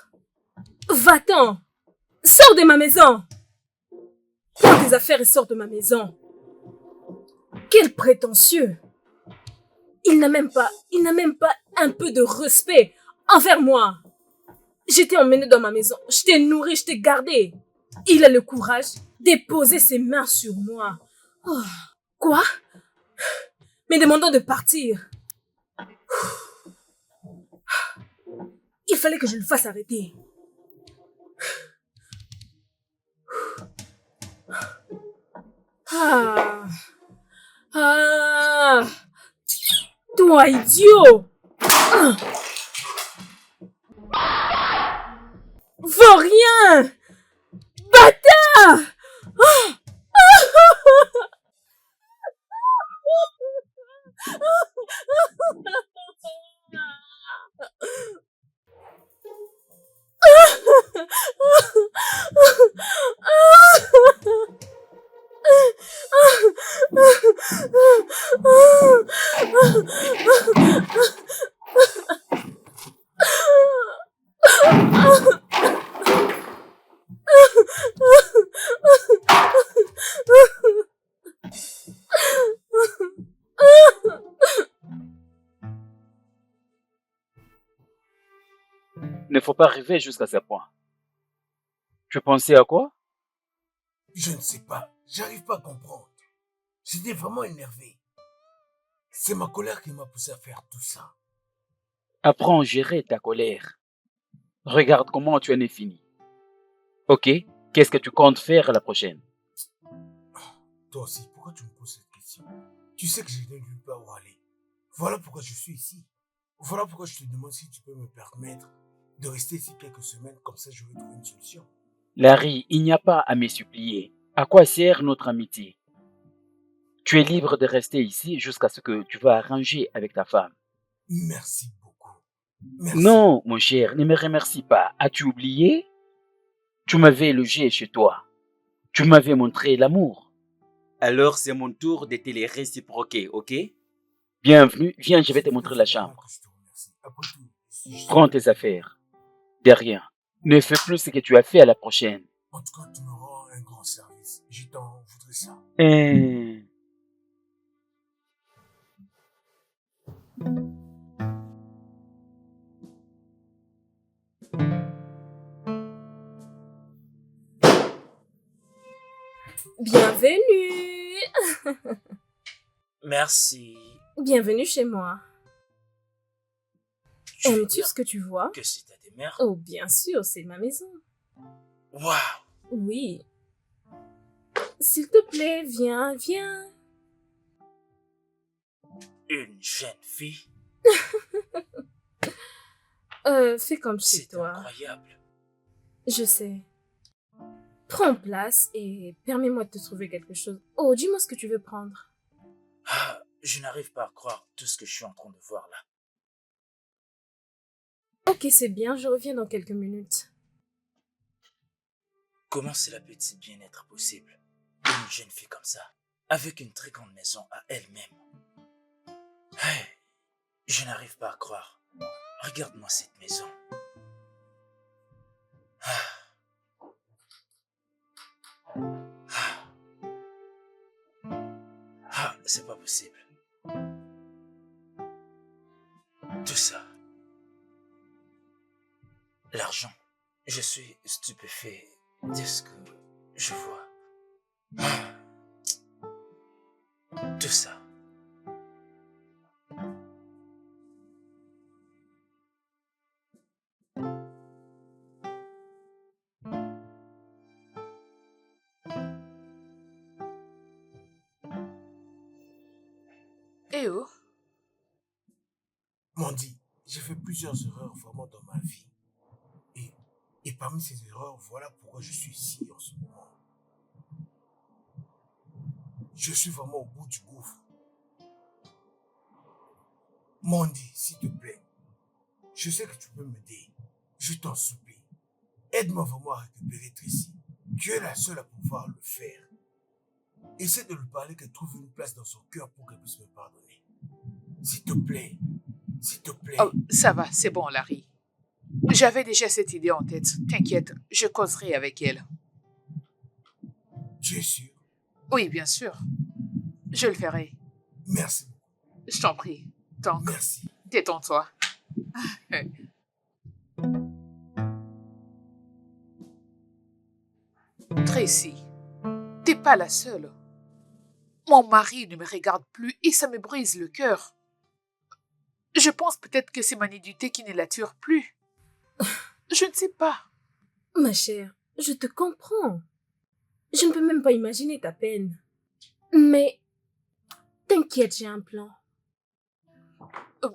Va-t'en! Sors de ma maison! Prends tes affaires et sors de ma maison. Quel prétentieux! Il n'a même pas un peu de respect envers moi. J'étais emmenée dans ma maison. Je t'ai nourri, je t'ai gardé. Il a le courage de poser ses mains sur moi. Oh, quoi? me demandant de partir. Il fallait que je le fasse arrêter. Ah. Ah. Toi, idiot. Vaurien. Bâtard. Il ne faut pas arriver jusqu'à ce point. Tu pensais à quoi? Je ne sais pas. J'arrive pas à comprendre. J'étais vraiment énervé. C'est ma colère qui m'a poussé à faire tout ça. Apprends à gérer ta colère. Regarde comment tu en es fini. Ok? Qu'est-ce que tu comptes faire la prochaine? Toi aussi, pourquoi tu me poses cette question? Tu sais que je n'ai nulle part où aller. Voilà pourquoi je suis ici. Voilà pourquoi je te demande si tu peux me permettre de rester ici quelques semaines, comme ça je vais trouver une solution. Larry, il n'y a pas à me supplier. À quoi sert notre amitié? Tu es libre de rester ici jusqu'à ce que tu vas arranger avec ta femme. Merci beaucoup. Merci. Non, mon cher, ne me remercie pas. As-tu oublié? Tu m'avais logé chez toi. Tu m'avais montré l'amour. Alors c'est mon tour de te les réciproquer, ok? Bienvenue, viens, je vais te montrer la chambre. Je te remercie. Après tout, je suis- Prends tes affaires. De rien. Ne fais plus ce que tu as fait à la prochaine. En tout cas, tu me rends un grand service. Je t'en voudrais ça. Bienvenue. Merci. Bienvenue chez moi. Tu veux Aimes-tu dire ce que tu vois? que c'est ta demeure? Oh, bien sûr, c'est ma maison. Waouh! Oui. S'il te plaît, viens, viens. Une jeune fille? Fais comme chez C'est toi. incroyable. Je sais. Prends place et permets-moi de te trouver quelque chose. Oh, dis-moi ce que tu veux prendre. Ah, je n'arrive pas à croire tout ce que je suis en train de voir là. Ok, c'est bien, je reviens dans quelques minutes. Comment cela peut si bien être possible? Une jeune fille comme ça, avec une très grande maison à elle-même. Hey, je n'arrive pas à croire. Regarde-moi cette maison. Ah. Ah. Ah, c'est pas possible. Tout ça. L'argent. Je suis stupéfait de ce que je vois. Ah. Tout ça. Eh oh, Mandy, j'ai fait plusieurs erreurs vraiment dans ma vie. Et parmi ces erreurs, voilà pourquoi je suis ici en ce moment. Je suis vraiment au bout du gouffre. Mandy, s'il te plaît, je sais que tu peux m'aider. Je t'en supplie. Aide-moi vraiment à récupérer Tracy. Tu es la seule à pouvoir le faire. Essaie de lui parler qu'elle trouve une place dans son cœur pour qu'elle puisse me pardonner. S'il te plaît. S'il te plaît. oh, ça va, c'est bon, Larry. J'avais déjà cette idée en tête. T'inquiète, je causerai avec elle. Tu es sûr? Oui, bien sûr. Je le ferai. Merci beaucoup. Je t'en prie. Donc, Merci. détends-toi. Tracy, t'es pas la seule. Mon mari ne me regarde plus et ça me brise le cœur. Je pense peut-être que c'est ma nudité qui ne l'attire plus. Je ne sais pas. Ma chère, je te comprends. Je ne peux même pas imaginer ta peine. Mais t'inquiète, j'ai un plan. Euh.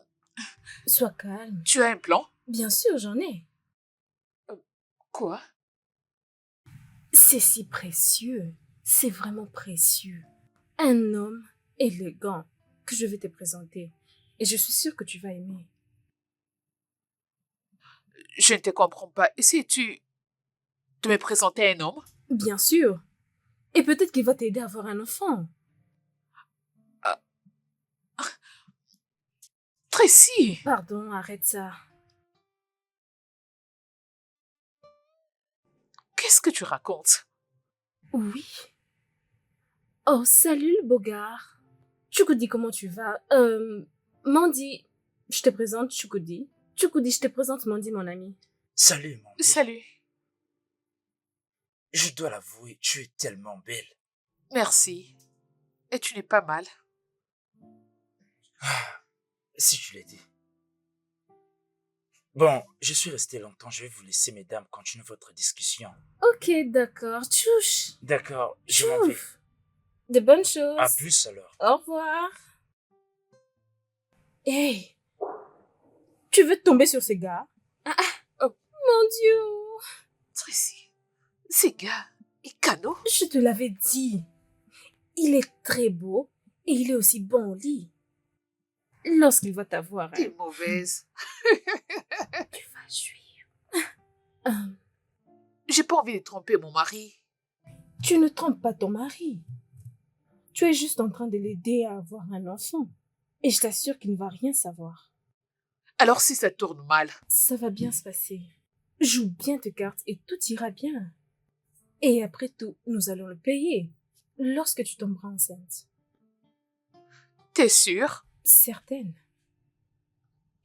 Sois calme. Tu as un plan? Bien sûr, j'en ai. Quoi? C'est si précieux. C'est vraiment précieux. Un homme élégant que je vais te présenter. Et je suis sûre que tu vas aimer. Je ne te comprends pas. Essayes-tu de me présenter un homme? Bien sûr. Et peut-être qu'il va t'aider à avoir un enfant. Tracy! Pardon, arrête ça. Qu'est-ce que tu racontes? Oui. Oh, salut le beau gars. Chukudi, comment tu vas? Mandy, je te présente Chukudi. Chukudi, je te présente Mandy, mon ami. Salut, mon Dieu. Salut. Je dois l'avouer, tu es tellement belle. Merci. Et tu n'es pas mal. Si tu l'as dit. Bon, je suis resté longtemps. Je vais vous laisser, mesdames, continuer votre discussion. Ok, d'accord. Tchouch. D'accord, je m'en vais. Tchouf. De bonnes choses. À plus alors. Au revoir. Hey. Tu veux tomber sur ces gars? Oh. Mon Dieu. Tracy, ces gars, et Cano? Je te l'avais dit. Il est très beau et il est aussi bon au lit. Lorsqu'il va t'avoir, T'es mauvaise. tu vas jouir. J'ai pas envie de tromper mon mari. Tu ne trompes pas ton mari. Tu es juste en train de l'aider à avoir un enfant. Et je t'assure qu'il ne va rien savoir. Alors si ça tourne mal, Ça va bien se passer. Joue bien tes cartes et tout ira bien. Et après tout, nous allons le payer lorsque tu tomberas enceinte. t'es sûre? Certaine.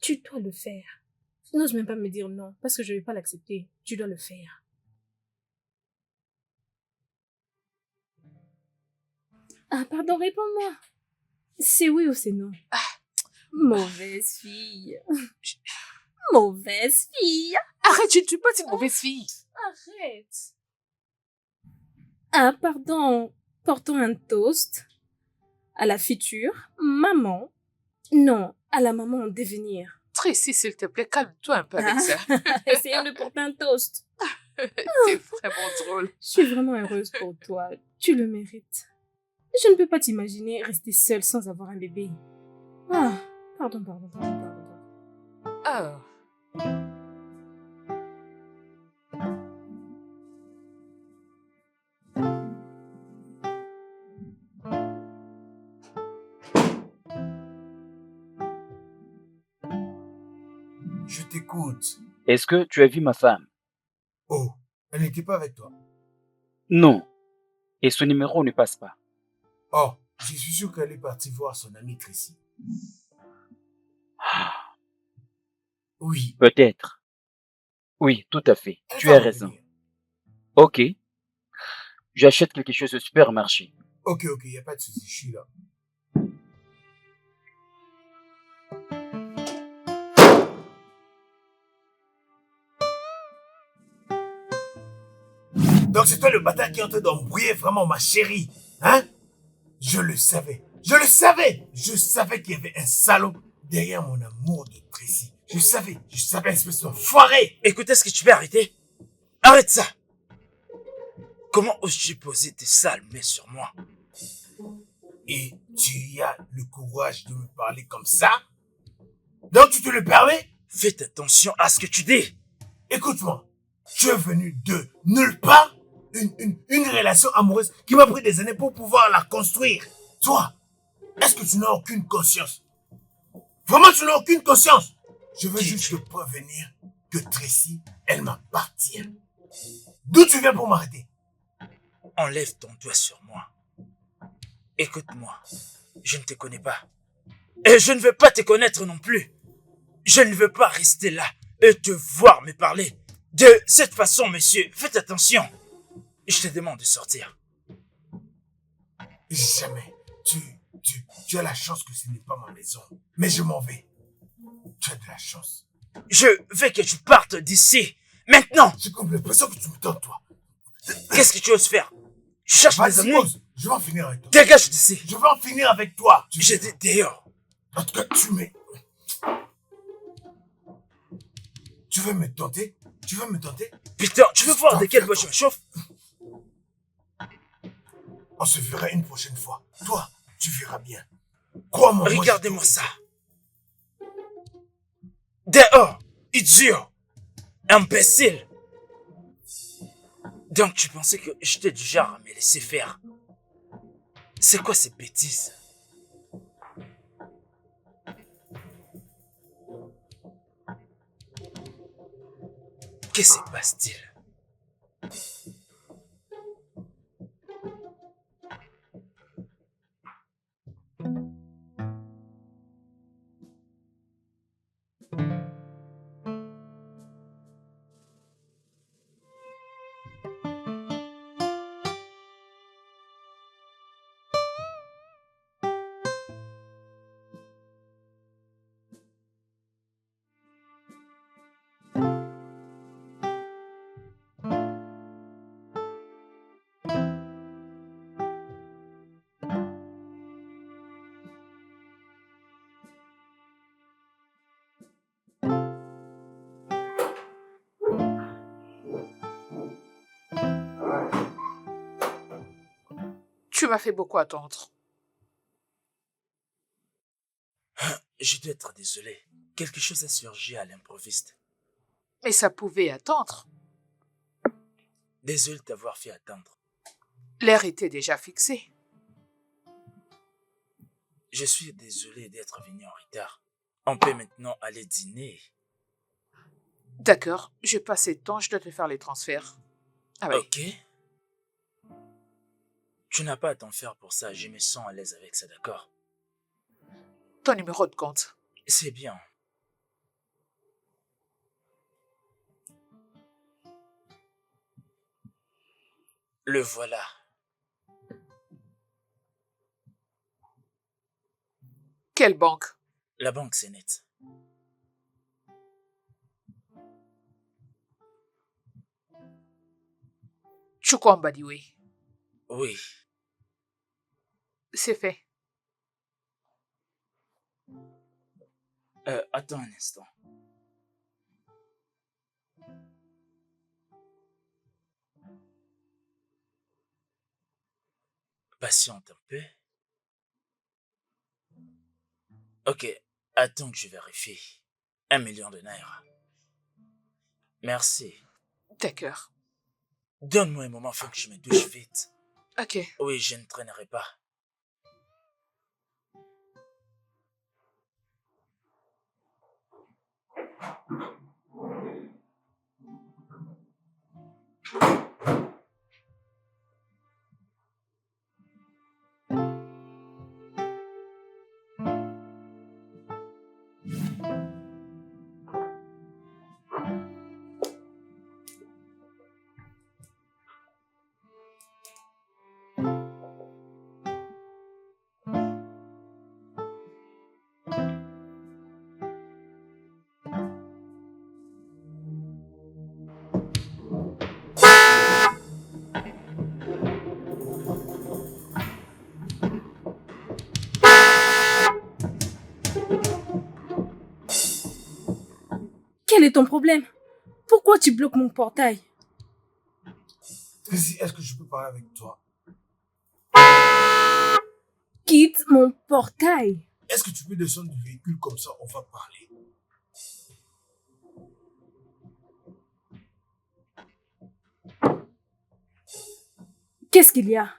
Tu dois le faire. N'ose même pas me dire non, parce que je ne vais pas l'accepter. Tu dois le faire. Ah, pardon, réponds-moi. C'est oui ou c'est non? Mauvaise fille. Mauvaise fille. Arrête, je ne suis pas une mauvaise fille. Arrête. Ah, pardon. Portons un toast à la future maman. Non, à la maman en devenir. Tracy, s'il te plaît, calme-toi un peu avec ça. Essayons de porter un toast. T'es vraiment drôle. Je suis vraiment heureuse pour toi. Tu le mérites. Je ne peux pas t'imaginer rester seule sans avoir un bébé. Ah, pardon. Ah. Je t'écoute. Est-ce que tu as vu ma femme? Oh, elle n'était pas avec toi. Non. Et son numéro ne passe pas. Oh, je suis sûr qu'elle est partie voir son amie Tracy. Oui. Peut-être. Oui, tout à fait. Elle Tu va as raison. revenir. Ok. J'achète quelque chose au supermarché. Ok, il n'y a pas de souci, je suis là. Donc c'est toi le bâtard qui est en train d'embrouiller vraiment ma chérie, hein? Je le savais. Je savais qu'il y avait un salaud derrière mon amour de Tracy. Je savais, espèce d'enfoiré. Écoute, est-ce que tu peux arrêter? Arrête ça! Comment oses-tu poser tes sales mains sur moi? Et tu as le courage de me parler comme ça? Donc tu te le permets? Fais attention à ce que tu dis. Écoute-moi, tu es venu de nulle part, une relation amoureuse qui m'a pris des années pour pouvoir la construire. Toi, est-ce que tu n'as aucune conscience? Vraiment, tu n'as aucune conscience? Je veux juste te prévenir que Tracy, elle m'appartient. D'où tu viens pour m'arrêter? Enlève ton doigt sur moi. Écoute-moi, je ne te connais pas. Et je ne veux pas te connaître non plus. Je ne veux pas rester là et te voir me parler. De cette façon, monsieur, faites attention. Je te demande de sortir. Jamais. Tu as la chance que ce n'est pas ma maison. Mais je m'en vais. Tu as de la chance. Je veux que tu partes d'ici. Maintenant. J'ai comme l'impression que tu me donnes, toi. Qu'est-ce que tu oses faire? Tu cherches des Vas-y, ennuis? pose. Je vais en finir avec toi. Dégage d'ici. Je vais en finir avec toi. J'ai dit dehors. En tout cas, Tu veux me tenter? Tu veux me tenter? Putain, tu veux voir de quelle bois je me chauffe? On se verra une prochaine fois. Toi, tu verras bien. Crois-moi. Regardez-moi ça. Dehors, idiot. Imbécile. Donc tu pensais que j'étais du genre à me laisser faire? C'est quoi ces bêtises? Qu'est-ce qui se passe-t-il? Tu m'as fait beaucoup attendre. Je dois être désolé. Quelque chose a surgi à l'improviste. Mais ça pouvait attendre. Désolé de t'avoir fait attendre. L'heure était déjà fixée. Je suis désolé d'être venu en retard. On peut maintenant aller dîner. D'accord, j'ai passé le temps, je dois te faire les transferts. Ah oui. Ok. Tu n'as pas à t'en faire pour ça, je me sens à l'aise avec ça, d'accord? Ton numéro de compte. C'est bien. Le voilà. Quelle banque? La banque, c'est net. Chukwambadiwe. Oui. C'est fait. Attends un instant. Patiente un peu. Ok, attends que je vérifie. 1 million de naira. Merci. D'accord. Donne-moi un moment, faut que je me douche vite. Ok. Oui, je ne traînerai pas. Quel est ton problème? Pourquoi tu bloques mon portail? Tracy, est-ce que je peux parler avec toi? Quitte mon portail. Est-ce que tu peux descendre du véhicule comme ça, on va parler? Qu'est-ce qu'il y a?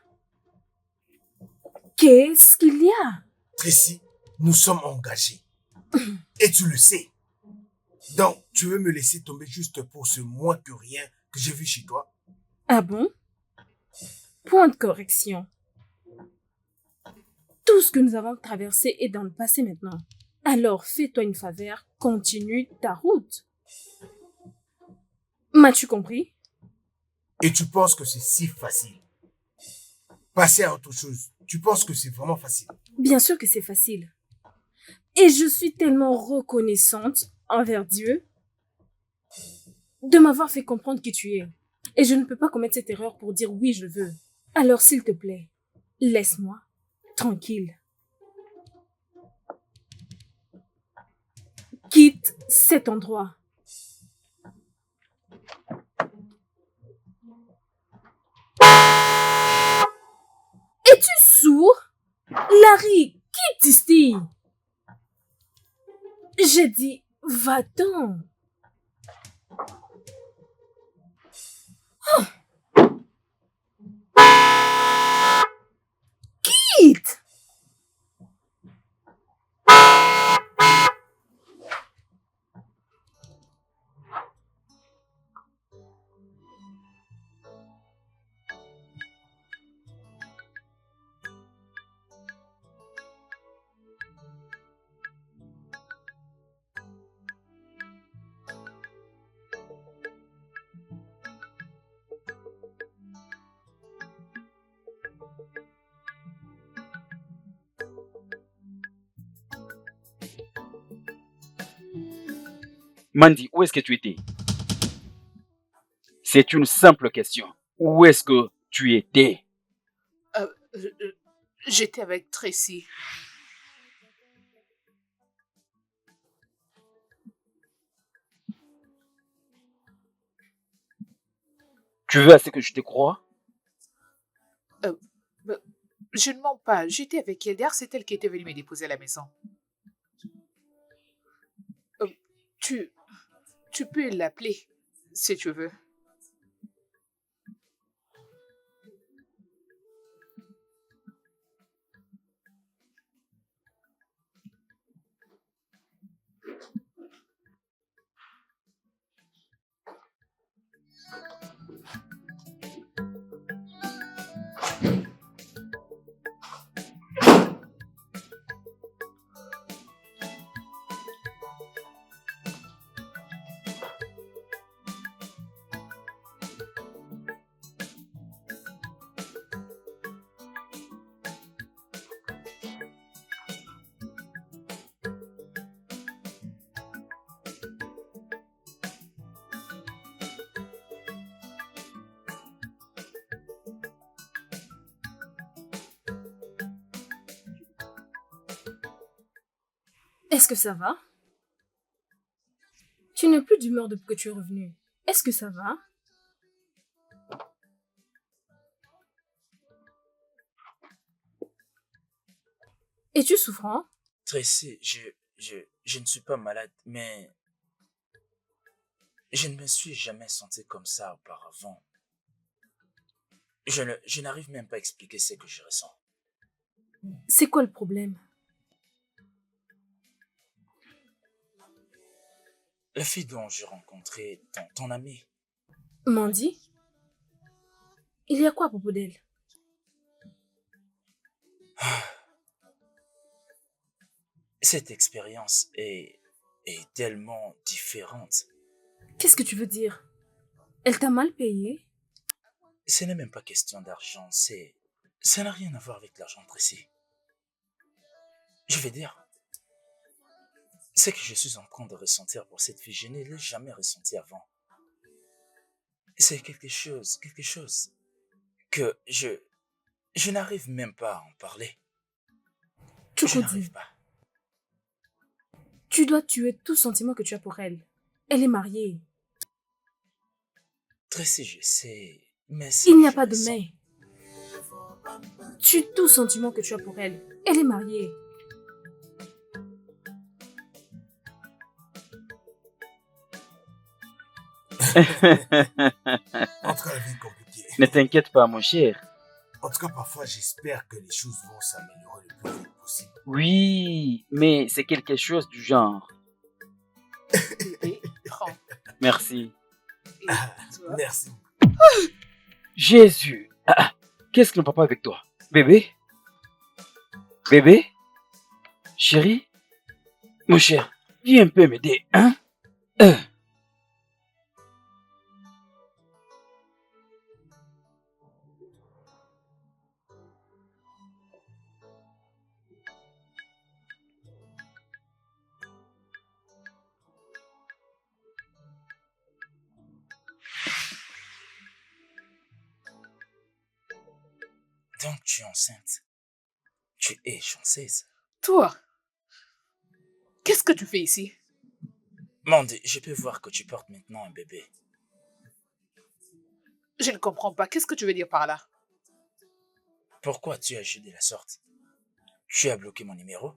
Qu'est-ce qu'il y a? Tracy, nous sommes engagés. Et tu le sais. Donc, tu veux me laisser tomber juste pour ce moins que rien que j'ai vu chez toi? Ah bon? Point de correction. Tout ce que nous avons traversé est dans le passé maintenant. Alors fais-toi une faveur, continue ta route. M'as-tu compris? Et tu penses que c'est si facile? Passer à autre chose. Tu penses que c'est vraiment facile? Bien sûr que c'est facile. Et je suis tellement reconnaissante envers Dieu de m'avoir fait comprendre qui tu es. Et je ne peux pas commettre cette erreur pour dire oui, je veux. Alors, s'il te plaît, laisse-moi tranquille. Quitte cet endroit. Es-tu sourd? Larry, quitte ici. J'ai dit, va-t'en. Quitte. Mandy, où est-ce que tu étais? C'est une simple question. Où est-ce que tu étais? J'étais avec Tracy. Tu veux assez que je te croie? Je ne mens pas. J'étais avec elle. D'ailleurs, c'est elle qui était venue me déposer à la maison. Tu peux l'appeler, si tu veux. Est-ce que ça va? Tu n'es plus d'humeur depuis que tu es revenu. Est-ce que ça va? Es-tu souffrant? Tracy, je ne suis pas malade, mais je ne me suis jamais senti comme ça auparavant. Je n'arrive même pas à expliquer ce que je ressens. C'est quoi le problème? La fille dont j'ai rencontré ton amie, Mandy? Il y a quoi à propos d'elle? cette expérience est tellement différente. Qu'est-ce que tu veux dire? Elle t'a mal payé? Ce n'est même pas question d'argent, ça n'a rien à voir avec l'argent, Tracy. Je vais dire, ce que je suis en train de ressentir pour cette fille, je ne l'ai jamais ressenti avant. C'est quelque chose que je n'arrive même pas à en parler. Je Chukwudi, n'arrive pas. tu dois tuer tout sentiment que tu as pour elle. Elle est mariée. Tracy, je sais, mais Il n'y a pas de mais. Tue tout sentiment que tu as pour elle. Elle est mariée. En tout cas, la vie est compliquée. Ne t'inquiète pas, mon cher. En tout cas, parfois, j'espère que les choses vont s'améliorer le plus vite possible. Oui, mais c'est quelque chose du genre. Bébé, prends. Merci. Et toi? Merci. Jésus. Qu'est-ce que le papa avec toi? Bébé? Bébé? Chérie? Mon cher, viens un peu m'aider, hein? Donc tu es enceinte. Tu es chanceuse. Toi, qu'est-ce que tu fais ici? Mandy, je peux voir que tu portes maintenant un bébé. Je ne comprends pas. Qu'est-ce que tu veux dire par là? Pourquoi tu as agi de la sorte? Tu as bloqué mon numéro?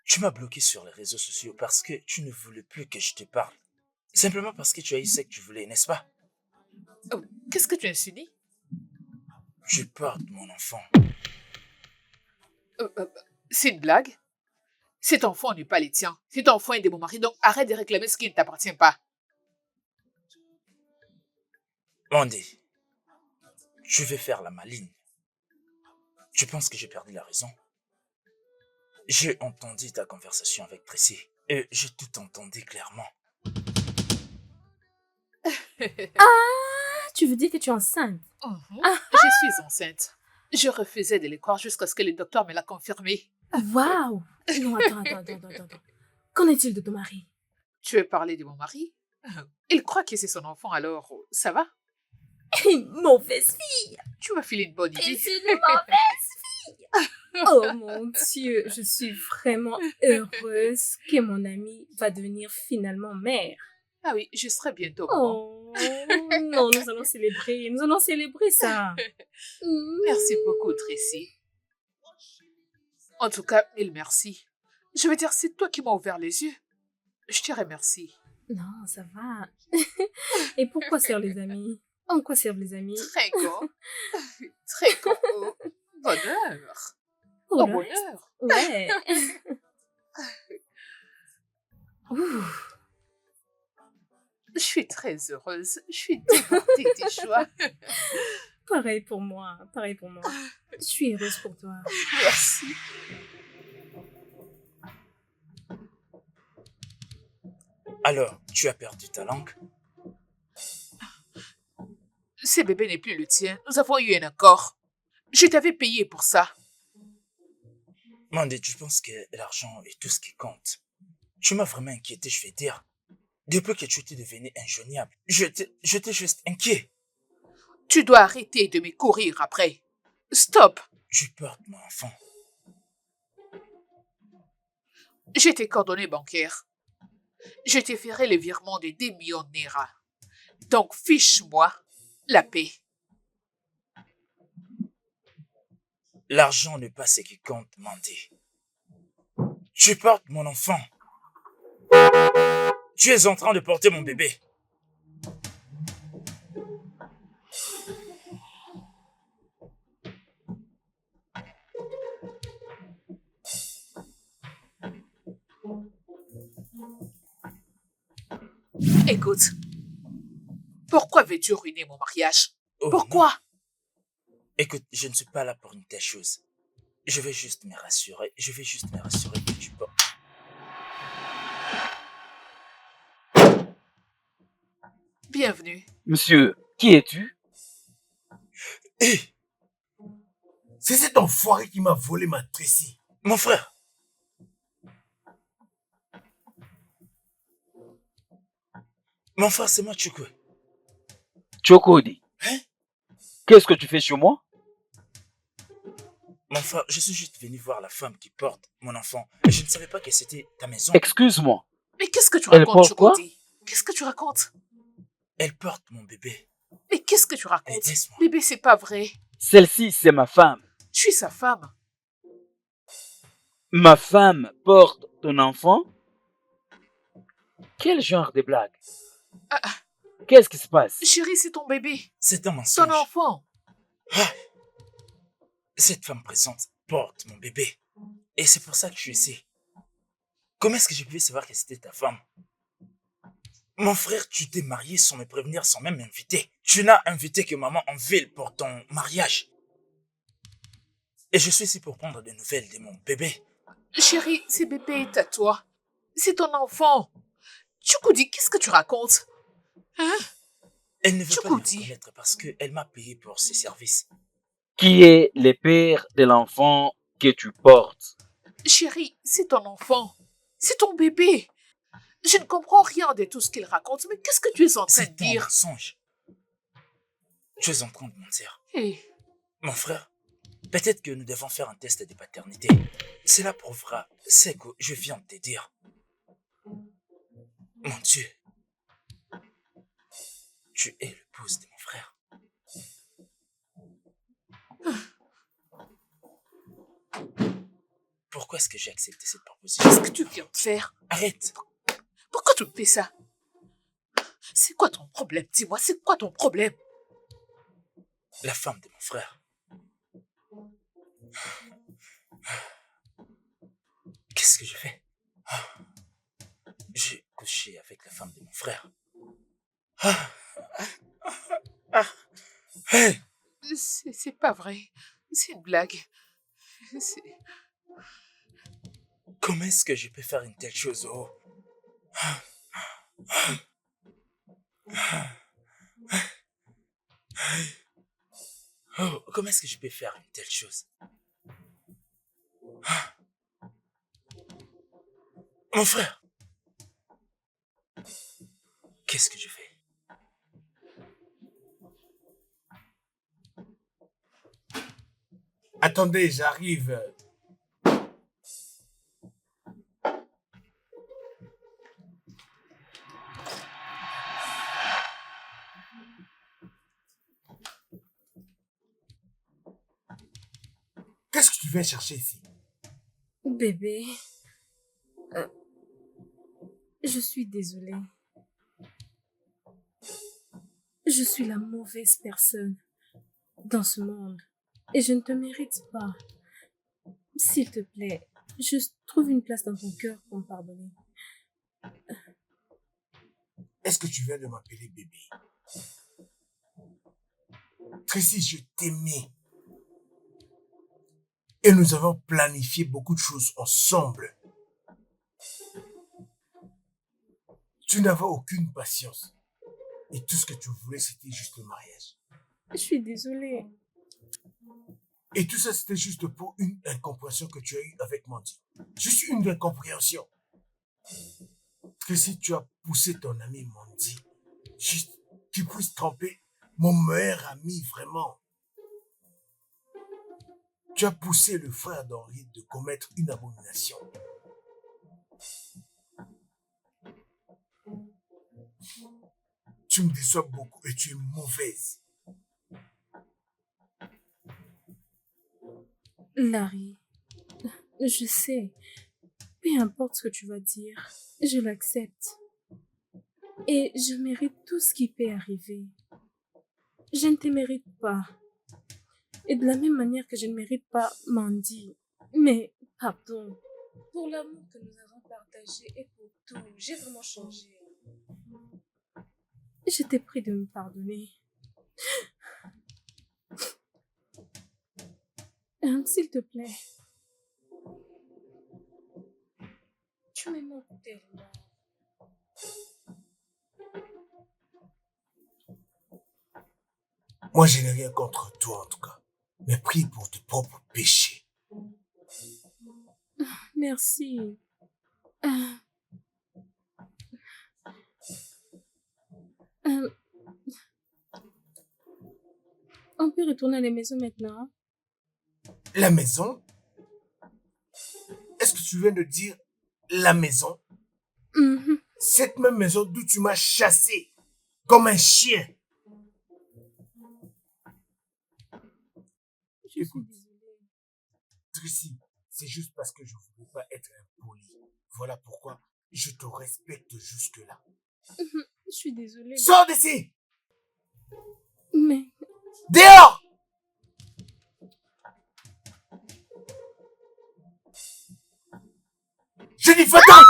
Tu m'as bloqué sur les réseaux sociaux parce que tu ne voulais plus que je te parle. Simplement parce que tu as eu ce que tu voulais, n'est-ce pas? Oh, qu'est-ce que tu insinues? Tu portes mon enfant. C'est une blague? Cet enfant n'est pas le tien. Cet enfant est de mon mari, donc arrête de réclamer ce qui ne t'appartient pas. Mandy, tu veux faire la maligne. Tu penses que j'ai perdu la raison? J'ai entendu ta conversation avec Tracy et j'ai tout entendu clairement. Tu veux dire que tu es enceinte? Je suis enceinte. Je refusais de le croire jusqu'à ce que le docteur me l'a confirmé. Waouh! Non, attends. Qu'en est-il de ton mari? Tu veux parler de mon mari? Il croit que c'est son enfant, alors ça va? Mauvaise fille! Tu m'as filé une bonne idée. C'est une mauvaise fille! Oh mon Dieu, je suis vraiment heureuse que mon amie va devenir finalement mère. Ah oui, je serai bientôt maman. Oh non, nous allons célébrer ça. Merci beaucoup, Tracy. En tout cas, mille merci. Je veux dire, c'est toi qui m'as ouvert les yeux. Je te remercie. Non, ça va. Et pourquoi servent les amis? En quoi servent les amis? Très bon. Très bon. Bonheur. Oh, Oh, le bonheur. Ouais. Ouh. Je suis très heureuse. Je suis débordée de joie. Pareil pour moi. Je suis heureuse pour toi. Merci. Alors, tu as perdu ta langue? Ce bébé n'est plus le tien. Nous avons eu un accord. Je t'avais payé pour ça. Mandy, tu penses que l'argent est tout ce qui compte? Tu m'as vraiment inquiété, je vais dire. Depuis que tu étais devenu injoignable, j'étais juste inquiet. Tu dois arrêter de me courir après. Stop. Tu portes mon enfant. J'ai tes coordonnées bancaires. Je te ferai le virement de 2 millions de Naira. Donc fiche-moi la paix. L'argent n'est pas ce qui compte, Mandy. Tu portes mon enfant. Tu es en train de porter mon bébé. Écoute, pourquoi veux-tu ruiner mon mariage? Oh, Pourquoi? non. Écoute, je ne suis pas là pour une telle chose. Je vais juste me rassurer que tu portes. Bienvenue. Monsieur, qui es-tu? Hé! C'est cet enfoiré qui m'a volé ma Tracy. Mon frère! Mon frère, c'est moi, Chukwe. Chokodi. Hein? Qu'est-ce que tu fais chez moi? Mon frère, je suis juste venu voir la femme qui porte mon enfant. Et je ne savais pas que c'était ta maison. Excuse-moi. Mais qu'est-ce que tu Elle racontes, porte quoi? Chukodi? Qu'est-ce que tu racontes? Elle porte mon bébé. Mais qu'est-ce que tu Et racontes? laisse-moi. Bébé, c'est pas vrai. Celle-ci, c'est ma femme. Je suis sa femme. Ma femme porte ton enfant? Quel genre de blague? Qu'est-ce qui se passe? Chérie, c'est ton bébé. C'est un mensonge. Ton enfant. Ah! Cette femme présente porte mon bébé. Et c'est pour ça que je suis ici. Comment est-ce que je pouvais savoir que c'était ta femme? Mon frère, tu t'es marié sans me prévenir, sans même m'inviter. Tu n'as invité que maman en ville pour ton mariage. Et je suis ici pour prendre des nouvelles de mon bébé. Chérie, ce bébé est à toi. C'est ton enfant. Chukudi, qu'est-ce que tu racontes? Hein? Elle ne veut pas le Chukudi. reconnaître parce qu'elle m'a payé pour ses services. Qui est le père de l'enfant que tu portes? Chérie, c'est ton enfant. C'est ton bébé. Je ne comprends rien de tout ce qu'il raconte, mais qu'est-ce que tu es en train de C'est un dire? mensonge. Tu es en train de mentir. Hé, Mon frère, Peut-être que nous devons faire un test de paternité. Cela prouvera ce que je viens de te dire. Mon Dieu. Tu es l'épouse de mon frère. Pourquoi est-ce que j'ai accepté cette proposition? Qu'est-ce que tu viens de faire? Arrête. Pourquoi tu me fais ça? C'est quoi ton problème? Dis-moi, c'est quoi ton problème? La femme de mon frère. Qu'est-ce que je fais? J'ai couché avec la femme de mon frère. Hey! C'est pas vrai. C'est une blague. C'est... Comment est-ce que je peux faire une telle chose? Oh, comment est-ce que je peux faire une telle chose? Mon frère! Qu'est-ce que je fais? Attendez, j'arrive. Qu'est-ce que tu viens chercher ici? Bébé, je suis désolée. Je suis la mauvaise personne dans ce monde et je ne te mérite pas. S'il te plaît, juste trouve une place dans ton cœur pour me pardonner. Est-ce que tu viens de m'appeler bébé? Tracy, je t'aimais. Et nous avons planifié beaucoup de choses ensemble. Tu n'avais aucune patience. Et tout ce que tu voulais, c'était juste le mariage. Je suis désolée. Et tout ça, c'était juste pour une incompréhension que tu as eue avec Mandy. Juste une incompréhension. Tracy, tu as poussé ton ami Mandy. Juste qu'il puisse tromper mon meilleur ami, vraiment. Tu as poussé le frère d'Henri de commettre une abomination. Tu me déçois beaucoup et tu es mauvaise. Larry, je sais. Peu importe ce que tu vas dire, je l'accepte. Et je mérite tout ce qui peut arriver. Je ne te mérite pas. Et de la même manière que je ne mérite pas Mandy. Mais, pardon. Pour l'amour que nous avons partagé et pour tout, j'ai vraiment changé. Je t'ai prie de me pardonner. S'il te plaît. Tu me manques tellement. Moi, je n'ai rien contre toi, en tout cas. Mais prie pour tes propres péchés. Merci. On peut retourner à la maison maintenant? La maison? Est-ce que tu viens de dire la maison? Cette même maison d'où tu m'as chassé comme un chien. Je suis désolée. Tracy, c'est juste parce que je ne voulais pas être impoli. Voilà pourquoi je te respecte jusque-là. Je suis désolée. Sors d'ici! Mais Dehors! Je dis va-t'en!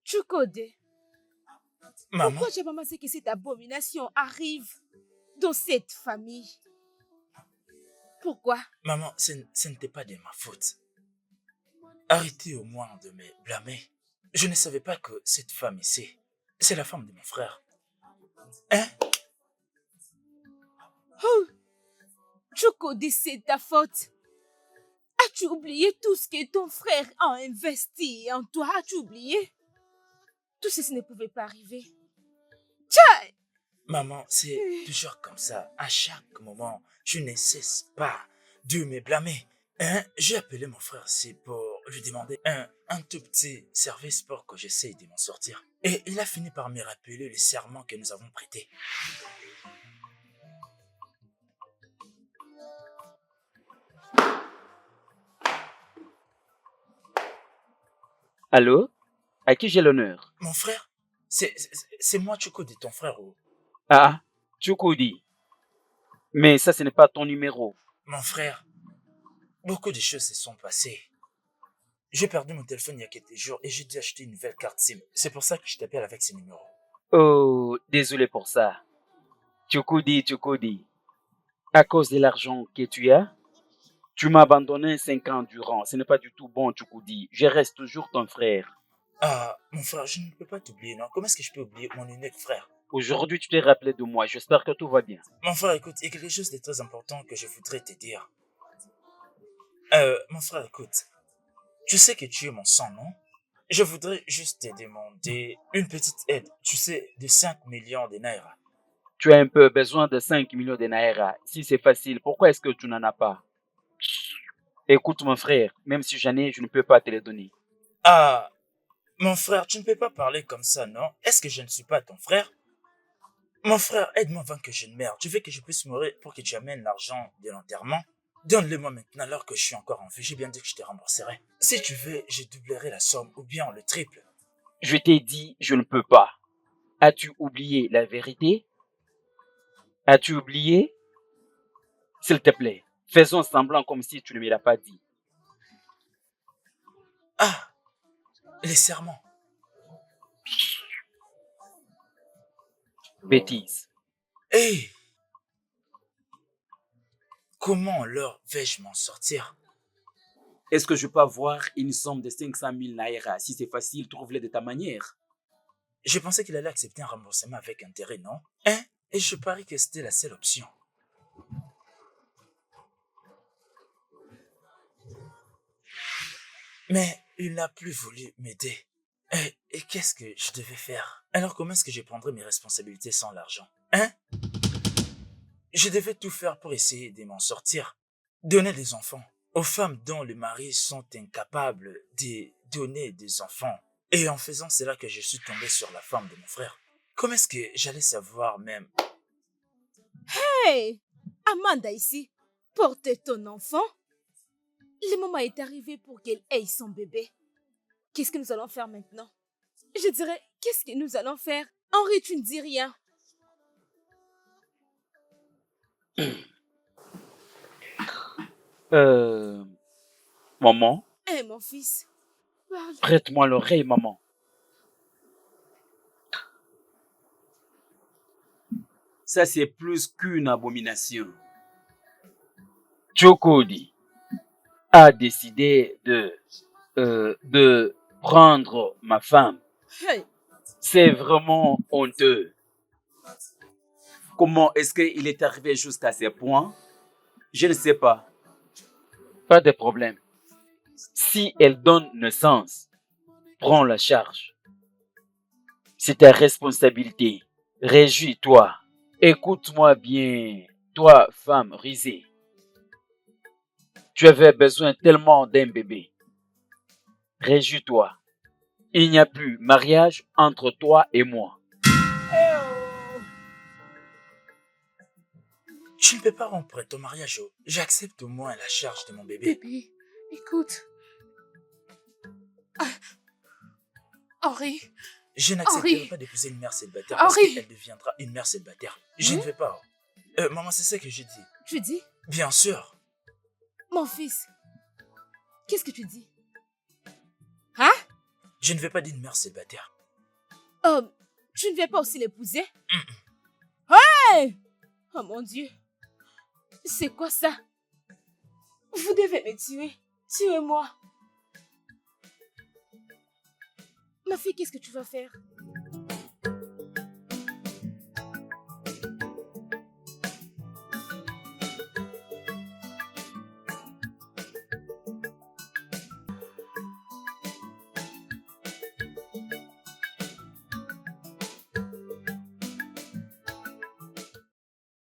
Chukwode, Maman, pourquoi tu as pensé que cette abomination arrive dans cette famille? Pourquoi? Maman, ce n'était pas de ma faute. Arrêtez au moins de me blâmer. Je ne savais pas que cette femme ici, c'est la femme de mon frère. Hein? Oh, Chukode, c'est ta faute. As-tu oublié tout ce que ton frère a investi en toi? As-tu oublié? Tout ceci ne pouvait pas arriver. Tchai! Maman, c'est toujours comme ça. À chaque moment, tu ne cesses pas de me blâmer. Hein? J'ai appelé mon frère ici pour lui demander un tout petit service pour que j'essaye de m'en sortir. Et il a fini par me rappeler le serment que nous avons prêté. Allô? À qui j'ai l'honneur? Mon frère, c'est moi, Chukode, ton frère. Oh. Ah, Chukudi. Mais ça, ce n'est pas ton numéro. Mon frère, beaucoup de choses se sont passées. J'ai perdu mon téléphone il y a quelques jours et j'ai dû acheter une nouvelle carte SIM. C'est pour ça que je t'appelle avec ce numéro. Oh, désolé pour ça. Chukudi. À cause de l'argent que tu as, tu m'as abandonné 5 ans durant. Ce n'est pas du tout bon, Chukudi. Je reste toujours ton frère. Ah, mon frère, je ne peux pas t'oublier, non? Comment est-ce que je peux oublier mon unique frère? Aujourd'hui, tu t'es rappelé de moi. J'espère que tout va bien. Mon frère, écoute, il y a quelque chose de très important que je voudrais te dire. Mon frère, écoute. Tu sais que tu es mon sang, non? Je voudrais juste te demander une petite aide, tu sais, de 5 millions de naira. Tu as un peu besoin de 5 millions de naira. Si c'est facile, pourquoi est-ce que tu n'en as pas? Écoute, mon frère, même si j'en ai, je ne peux pas te les donner. Ah, mon frère, tu ne peux pas parler comme ça, non? Est-ce que je ne suis pas ton frère? Mon frère, aide-moi avant que je ne meure. Tu veux que je puisse mourir pour que tu amènes l'argent de l'enterrement? Donne-le-moi maintenant alors que je suis encore en vie. J'ai bien dit que je te rembourserai. Si tu veux, je doublerai la somme ou bien le triple. Je t'ai dit, je ne peux pas. As-tu oublié la vérité? As-tu oublié? S'il te plaît, faisons semblant comme si tu ne me l'as pas dit. Ah, les serments. Bêtise. Hé! Comment alors vais-je m'en sortir? Est-ce que je peux avoir une somme de 500 000 naira? Si c'est facile, trouve-le de ta manière. Je pensais qu'il allait accepter un remboursement avec intérêt, non? Hein? Et je parie que c'était la seule option. Mais il n'a plus voulu m'aider. Et qu'est-ce que je devais faire? Alors comment est-ce que je prendrais mes responsabilités sans l'argent? Hein? Je devais tout faire pour essayer de m'en sortir. Donner des enfants aux femmes dont les maris sont incapables de donner des enfants. Et en faisant cela que je suis tombé sur la femme de mon frère. Comment est-ce que j'allais savoir même? Hey! Amanda ici, porte ton enfant. Le moment est arrivé pour qu'elle ait son bébé. Qu'est-ce que nous allons faire maintenant? Je dirais, qu'est-ce que nous allons faire? Henri, tu ne dis rien. Maman, Eh, mon fils, parle. prête-moi l'oreille, maman. Ça, c'est plus qu'une abomination. Chokodi a décidé de prendre ma femme. Hey! C'est vraiment honteux. Comment est-ce qu'il est arrivé jusqu'à ce point? Je ne sais pas. Pas de problème. Si elle donne naissance, prends la charge. C'est ta responsabilité. Réjouis-toi. Écoute-moi bien, toi, femme risée. Tu avais besoin tellement d'un bébé. Réjouis-toi. Il n'y a plus mariage entre toi et moi. Tu ne peux pas rompre ton mariage. J'accepte au moins la charge de mon bébé. Bébé, écoute. Henri, Je n'accepterai Henri. pas d'épouser une mère célibataire parce Henri. qu'elle deviendra une mère célibataire. Je ne vais pas. Maman, c'est ça que j'ai dit. Tu dis? Bien sûr. Mon fils, qu'est-ce que tu dis? Hein? Je ne vais pas d'une mère célibataire. Tu ne veux pas aussi l'épouser? Hey! Oh mon Dieu! C'est quoi ça? Vous devez me tuer. Tuez-moi. Ma fille, qu'est-ce que tu vas faire?